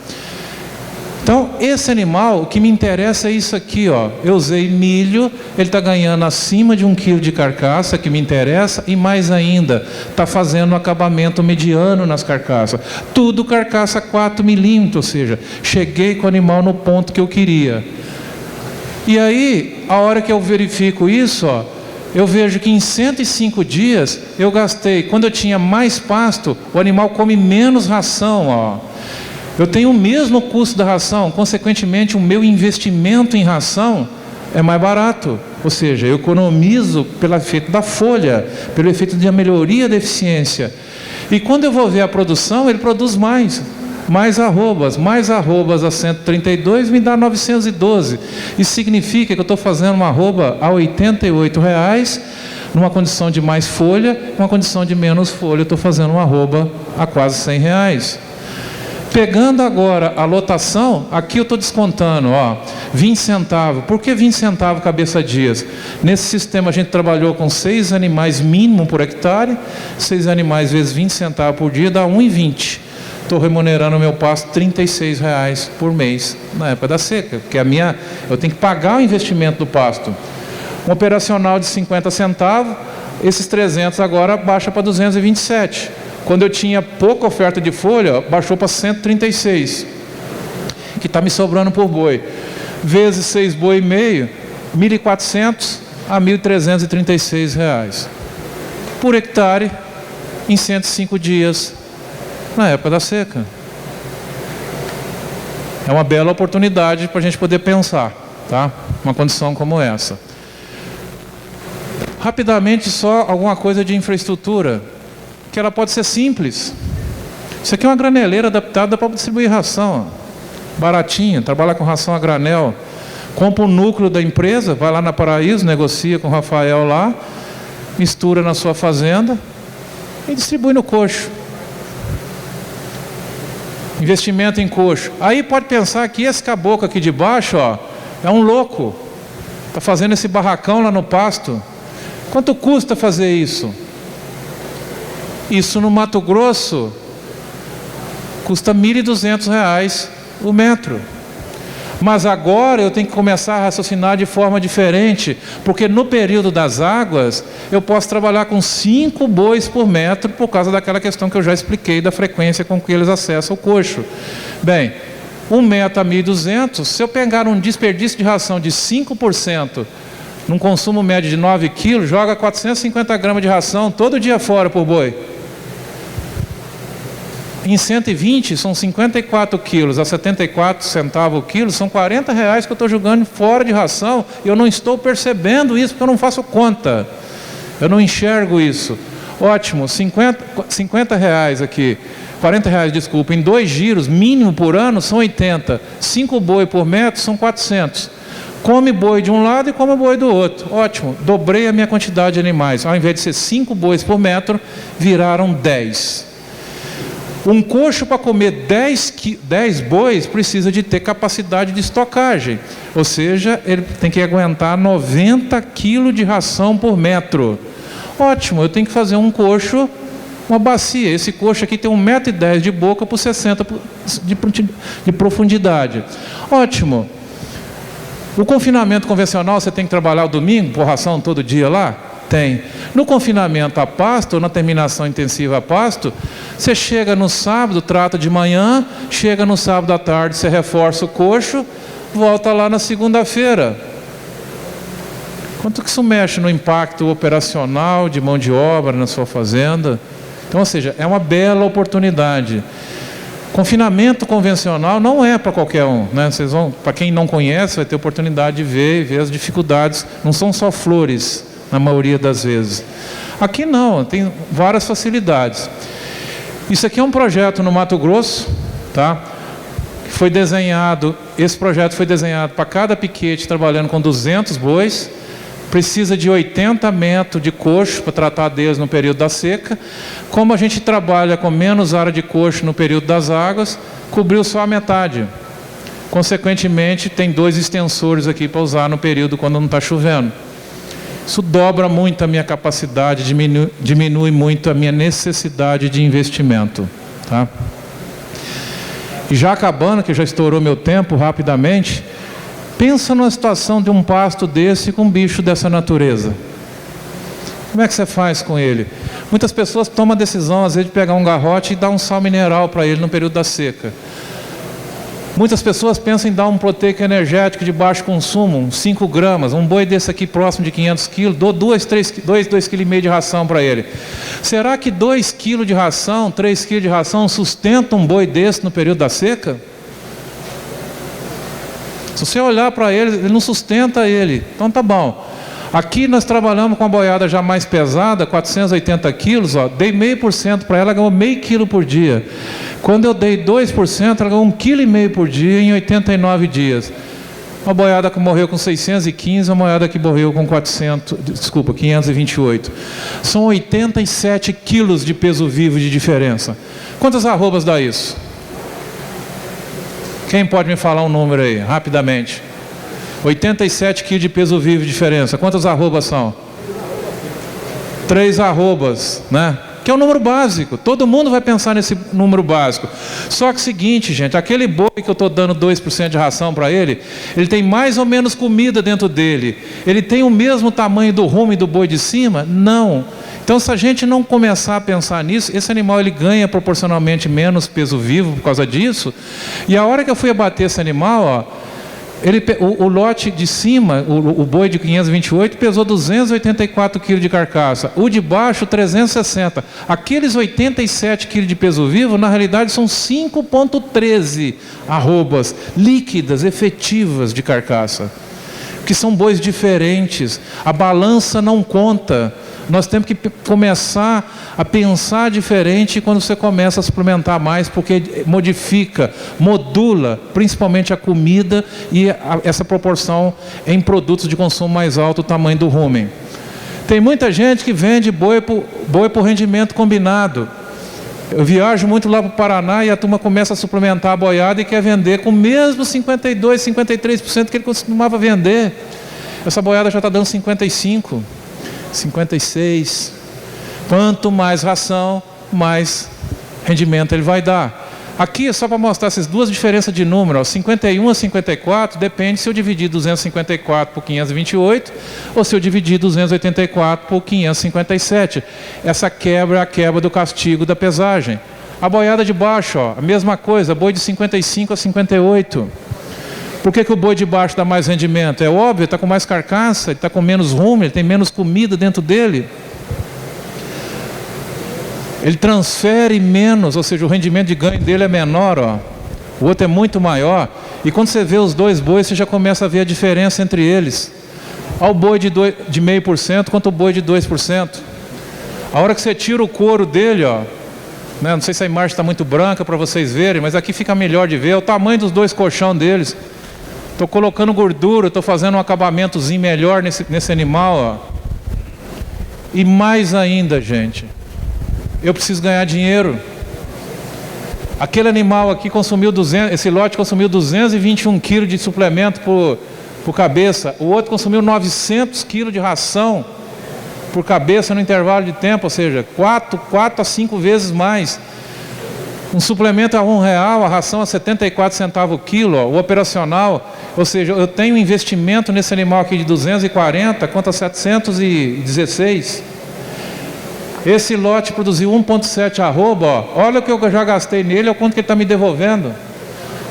Então, esse animal, o que me interessa é isso aqui, ó. Eu usei milho, ele está ganhando acima de 1 quilo de carcaça, que me interessa, e mais ainda, está fazendo um acabamento mediano nas carcaças. Tudo carcaça 4 milímetros, ou seja, cheguei com o animal no ponto que eu queria. E aí, a hora que eu verifico isso, ó, eu vejo que em 105 dias, eu gastei, quando eu tinha mais pasto, o animal come menos ração, ó. Eu tenho o mesmo custo da ração, consequentemente o meu investimento em ração é mais barato. Ou seja, eu economizo pelo efeito da folha, pelo efeito da melhoria da eficiência. E quando eu vou ver a produção, ele produz mais arrobas a 132 me dá 912. Isso significa que eu estou fazendo uma arroba a R$ 88,00, numa condição de mais folha, uma condição de menos folha, eu estou fazendo uma arroba a quase R$ 100. Pegando agora a lotação, aqui eu estou descontando, ó, 20 centavos. Por que 20 centavos cabeça dias? Nesse sistema a gente trabalhou com 6 animais mínimo por hectare, 6 animais vezes 20 centavos por dia dá 1,20. Estou remunerando o meu pasto R$ 36,00 por mês, na época da seca, porque eu tenho que pagar o investimento do pasto. Um operacional de 50 centavos, esses 300 agora baixa para 227. Quando eu tinha pouca oferta de folha, baixou para 136, que está me sobrando por boi. Vezes 6 boi e meio, 1.400 a 1.336 reais. Por hectare, em 105 dias, na época da seca. É uma bela oportunidade para a gente poder pensar, tá? Uma condição como essa. Rapidamente, só alguma coisa de infraestrutura, que ela pode ser simples. Isso aqui é uma graneleira adaptada para distribuir ração, baratinho, trabalha com ração a granel. Compra o núcleo da empresa, vai lá na Paraíso, negocia com o Rafael lá, mistura na sua fazenda e distribui no coxo. Investimento em coxo. Aí pode pensar que esse caboclo aqui de baixo, ó, é um louco, está fazendo esse barracão lá no pasto. Quanto custa fazer isso? Isso no Mato Grosso custa R$ 1.200 o metro. Mas agora eu tenho que começar a raciocinar de forma diferente, porque no período das águas eu posso trabalhar com 5 bois por metro, por causa daquela questão que eu já expliquei da frequência com que eles acessam o coxo. Bem, 1 metro a 1.200, se eu pegar um desperdício de ração de 5%, num consumo médio de 9 quilos, joga 450 gramas de ração todo dia fora por boi. Em 120 são 54 quilos, a 74 centavos o quilo, são R$ 40 que eu estou jogando fora de ração, e eu não estou percebendo isso, porque eu não faço conta, eu não enxergo isso. Ótimo, 50 reais aqui, 40 reais, desculpa, em 2 giros, mínimo por ano, são 80, 5 boi por metro são 400. Come boi de um lado e come boi do outro. Ótimo, dobrei a minha quantidade de animais, ao invés de ser 5 bois por metro, viraram 10. Um coxo para comer 10 bois precisa de ter capacidade de estocagem, ou seja, ele tem que aguentar 90 quilos de ração por metro. Ótimo, eu tenho que fazer um coxo, uma bacia. Esse coxo aqui tem 1,10 m de boca por 60 de profundidade. Ótimo. O confinamento convencional, você tem que trabalhar o domingo por ração todo dia lá? Tem. No confinamento a pasto, ou na terminação intensiva a pasto, você chega no sábado, trata de manhã, chega no sábado à tarde, você reforça o coxo, volta lá na segunda-feira. Quanto que isso mexe no impacto operacional de mão de obra na sua fazenda? Então, ou seja, é uma bela oportunidade. Confinamento convencional não é para qualquer um, né? Vocês vão, para quem não conhece, vai ter oportunidade de ver e ver as dificuldades. Não são só flores, na maioria das vezes. Aqui não, tem várias facilidades. Isso aqui é um projeto no Mato Grosso, tá? Foi desenhado, esse projeto foi desenhado para cada piquete trabalhando com 200 bois, precisa de 80 metros de coxo para tratar deles no período da seca. Como a gente trabalha com menos área de coxo no período das águas, cobriu só a metade. Consequentemente, tem 2 extensores aqui para usar no período quando não está chovendo. Isso dobra muito a minha capacidade, diminui muito a minha necessidade de investimento. Tá? E já acabando, que já estourou meu tempo rapidamente, pensa numa situação de um pasto desse com um bicho dessa natureza. Como é que você faz com ele? Muitas pessoas tomam a decisão, às vezes, de pegar um garrote e dar um sal mineral para ele no período da seca. Muitas pessoas pensam em dar um proteico energético de baixo consumo, uns 5 gramas, um boi desse aqui próximo de 500 quilos, dou 2,5 kg de ração para ele. Será que 2 kg de ração, 3 kg de ração sustenta um boi desse no período da seca? Se você olhar para ele, ele não sustenta ele. Então tá bom. Aqui nós trabalhamos com a boiada já mais pesada, 480 quilos, ó, dei 0,5% para ela, ganhou meio quilo por dia. Quando eu dei 2%, ela ganhou 1,5 kg por dia em 89 dias. Uma boiada que morreu com 615, uma boiada que morreu com 528. São 87 quilos de peso vivo de diferença. Quantas arrobas dá isso? Quem pode me falar um número aí, rapidamente? 87 quilos de peso vivo de diferença. Quantas arrobas são? 3 arrobas, né? Que é um número básico. Todo mundo vai pensar nesse número básico. Só que é o seguinte, gente, aquele boi que eu estou dando 2% de ração para ele, ele tem mais ou menos comida dentro dele. Ele tem o mesmo tamanho do rumo e do boi de cima? Não. Então, se a gente não começar a pensar nisso, esse animal ele ganha proporcionalmente menos peso vivo por causa disso. E a hora que eu fui abater esse animal, ó, o lote de cima, o boi de 528, pesou 284 kg de carcaça. O de baixo, 360. Aqueles 87 kg de peso vivo, na realidade, são 5,13 arrobas líquidas, efetivas de carcaça. Que são bois diferentes. A balança não conta. Nós temos que começar a pensar diferente quando você começa a suplementar mais, porque modifica, modula, principalmente a comida e essa proporção em produtos de consumo mais alto, o tamanho do rumen. Tem muita gente que vende boi por rendimento combinado. Eu viajo muito lá para o Paraná e a turma começa a suplementar a boiada e quer vender com o mesmo 52%, 53% que ele costumava vender. Essa boiada já está dando 55%. 56. Quanto mais ração, mais rendimento ele vai dar. Aqui é só para mostrar essas duas diferenças de número, ó, 51 a 54, depende se eu dividir 254 por 528 ou se eu dividir 284 por 557. Essa quebra é a quebra do castigo da pesagem. A boiada de baixo, ó, a mesma coisa, boi de 55 a 58. Por que o boi de baixo dá mais rendimento? É óbvio, ele está com mais carcaça, ele está com menos rumo, ele tem menos comida dentro dele. Ele transfere menos, ou seja, o rendimento de ganho dele é menor, ó. O outro é muito maior. E quando você vê os dois bois, você já começa a ver a diferença entre eles. Olha o boi de 0,5% quanto o boi de 2%. A hora que você tira o couro dele, ó, né, não sei se a imagem está muito branca para vocês verem, mas aqui fica melhor de ver, é o tamanho dos dois colchão deles. Estou colocando gordura, estou fazendo um acabamentozinho melhor nesse animal, ó. E mais ainda, gente, eu preciso ganhar dinheiro. Aquele animal aqui consumiu esse lote consumiu 221 kg de suplemento por cabeça. O outro consumiu 900 kg de ração por cabeça no intervalo de tempo, ou seja, 4 a 5 vezes mais. Um suplemento a R$1, a ração a 74 centavos o quilo, ó, o operacional, ou seja, eu tenho um investimento nesse animal aqui de 240 quanto a 716. Esse lote produziu 1,7 arroba, ó, olha o que eu já gastei nele, olha o quanto que ele está me devolvendo.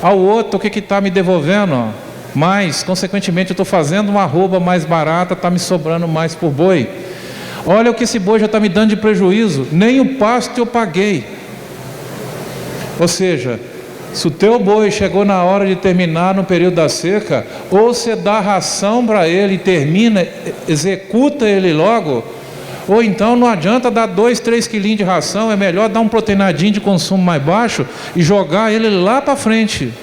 Ao outro, o que está me devolvendo, ó, mais, consequentemente eu estou fazendo uma arroba mais barata, está me sobrando mais por boi. Olha o que esse boi já está me dando de prejuízo, nem o pasto eu paguei. Ou seja, se o teu boi chegou na hora de terminar no período da seca, ou você dá ração para ele e termina, executa ele logo, ou então não adianta dar 2, 3 quilinhos de ração, é melhor dar um proteinadinho de consumo mais baixo e jogar ele lá para frente.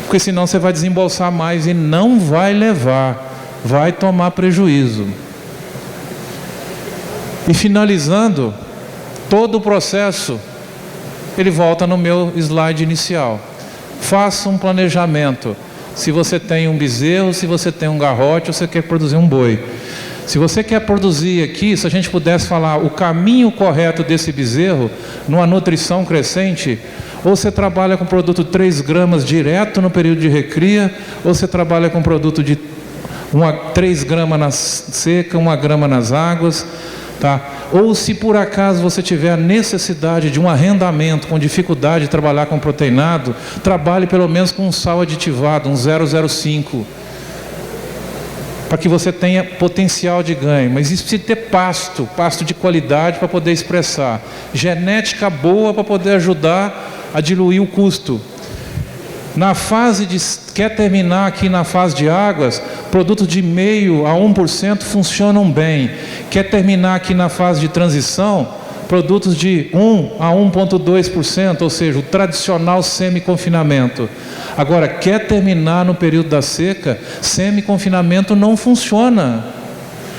Porque senão você vai desembolsar mais e não vai levar, vai tomar prejuízo. E finalizando, todo o processo, ele volta no meu slide inicial. Faça um planejamento. se você tem um bezerro, se você tem um garrote, ou você quer produzir um boi. Se você quer produzir aqui, se a gente pudesse falar o caminho correto desse bezerro, numa nutrição crescente, ou você trabalha com produto 3 gramas direto no período de recria, ou você trabalha com produto de 3 gramas na seca, 1 grama nas águas, tá? Ou se por acaso você tiver a necessidade de um arrendamento com dificuldade de trabalhar com proteinado, trabalhe pelo menos com um sal aditivado, um 0,05, para que você tenha potencial de ganho. Mas isso precisa ter pasto de qualidade para poder expressar, genética boa para poder ajudar a diluir o custo. Na fase de, quer terminar aqui na fase de águas, produtos de 0,5% a 1% funcionam bem. Quer terminar aqui na fase de transição, produtos de 1 a 1,2%, ou seja, o tradicional semi-confinamento. Agora, quer terminar no período da seca, semi-confinamento não funciona.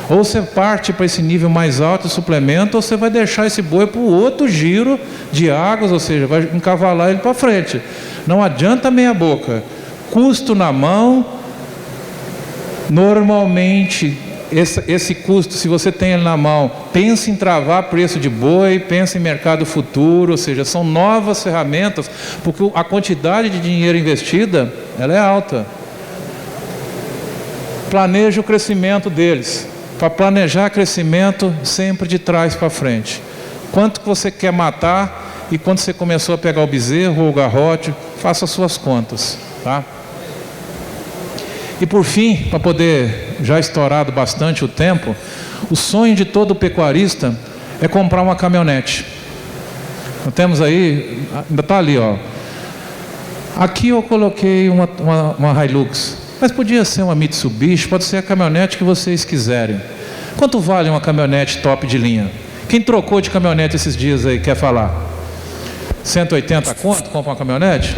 Ou você parte para esse nível mais alto de suplemento, ou você vai deixar esse boi para o outro giro de águas, ou seja, vai encavalar ele para frente. Não adianta meia boca. Custo na mão, normalmente, esse custo, se você tem ele na mão, pense em travar preço de boi, pense em mercado futuro, ou seja, são novas ferramentas, porque a quantidade de dinheiro investida, ela é alta. Planeje o crescimento deles. Para planejar crescimento, sempre de trás para frente. Quanto que você quer matar e quando você começou a pegar o bezerro ou o garrote, faça as suas contas, tá? E por fim, para poder, já estourado bastante o tempo, o sonho de todo pecuarista é comprar uma caminhonete. Nós temos aí, ainda está ali, ó. Aqui eu coloquei uma Hilux. Mas podia ser uma Mitsubishi, pode ser a caminhonete que vocês quiserem. Quanto vale uma caminhonete top de linha? Quem trocou de caminhonete esses dias aí, quer falar? 180 conto, compra uma caminhonete?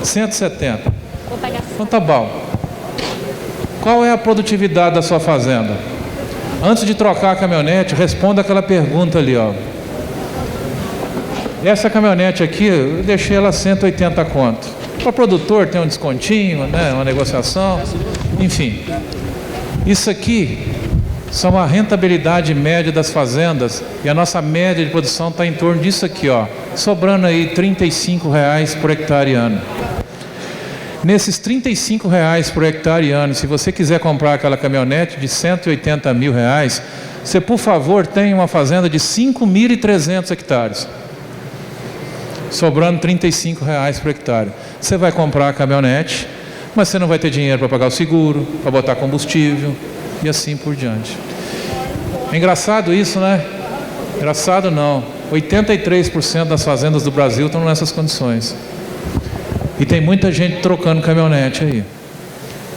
170. Então tá bom. Qual é a produtividade da sua fazenda? Antes de trocar a caminhonete, responda aquela pergunta ali, ó. Essa caminhonete aqui, eu deixei ela 180 conto. Para o produtor tem um descontinho, né, uma negociação, enfim. Isso aqui são a rentabilidade média das fazendas e a nossa média de produção está em torno disso aqui, ó, sobrando aí R$35 por hectare ano. Nesses R$35 por hectare ano, se você quiser comprar aquela caminhonete de R$180 mil, você, por favor, tem uma fazenda de 5.300 hectares. Sobrando R$35 por hectare. Você vai comprar a caminhonete, mas você não vai ter dinheiro para pagar o seguro, para botar combustível e assim por diante. É engraçado isso, né? Engraçado não. 83% das fazendas do Brasil estão nessas condições. E tem muita gente trocando caminhonete aí.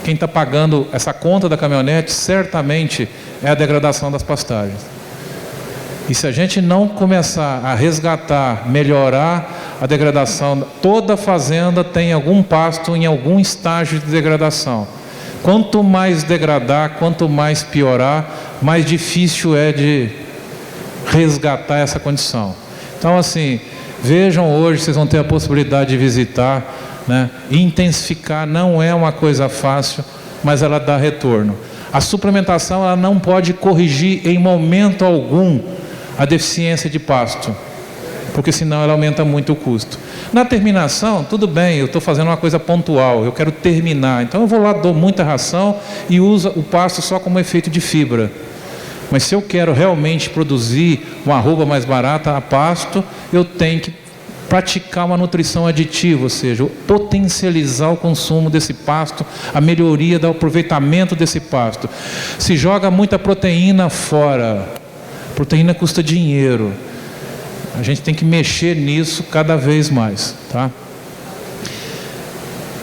Quem está pagando essa conta da caminhonete certamente é a degradação das pastagens. E se a gente não começar a resgatar, melhorar a degradação, toda fazenda tem algum pasto em algum estágio de degradação. Quanto mais degradar, quanto mais piorar, mais difícil é de resgatar essa condição. Então, assim, vejam hoje, vocês vão ter a possibilidade de visitar, né? Intensificar não é uma coisa fácil, mas ela dá retorno. A suplementação ela não pode corrigir em momento algum a deficiência de pasto, porque senão ela aumenta muito o custo. Na terminação, tudo bem, eu estou fazendo uma coisa pontual, eu quero terminar, então eu vou lá, dou muita ração e uso o pasto só como efeito de fibra. Mas se eu quero realmente produzir uma arroba mais barata a pasto, eu tenho que praticar uma nutrição aditiva, ou seja, potencializar o consumo desse pasto, a melhoria do aproveitamento desse pasto. Se joga muita proteína fora, proteína custa dinheiro. A gente tem que mexer nisso cada vez mais, tá?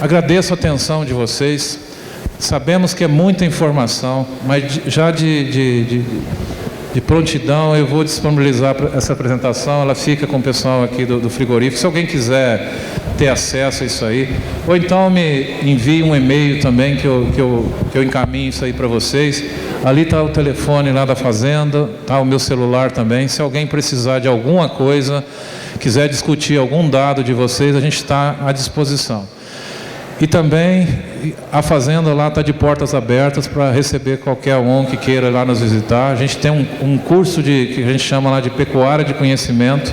Agradeço a atenção de vocês. Sabemos que é muita informação, mas já de prontidão eu vou disponibilizar essa apresentação. Ela fica com o pessoal aqui do frigorífico. Se alguém quiser ter acesso a isso aí, ou então me envie um e-mail também que eu encaminho isso aí para vocês. Ali está o telefone lá da fazenda, está o meu celular também. Se alguém precisar de alguma coisa, quiser discutir algum dado de vocês, a gente está à disposição. E também a fazenda lá está de portas abertas para receber qualquer um que queira ir lá nos visitar. A gente tem um curso que a gente chama lá de pecuária de conhecimento.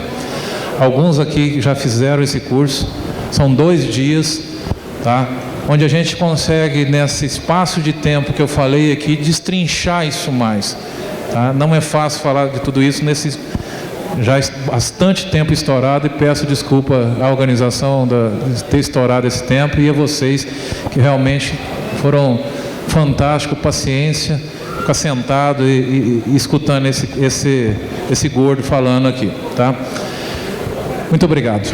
Alguns aqui já fizeram esse curso. São 2 dias, tá? Onde a gente consegue, nesse espaço de tempo que eu falei aqui, destrinchar isso mais. Tá? Não é fácil falar de tudo isso nesse já bastante tempo estourado, e peço desculpa à organização de ter estourado esse tempo, e a vocês que realmente foram fantásticos, paciência, ficar sentado e escutando esse gordo falando aqui, tá? Muito obrigado.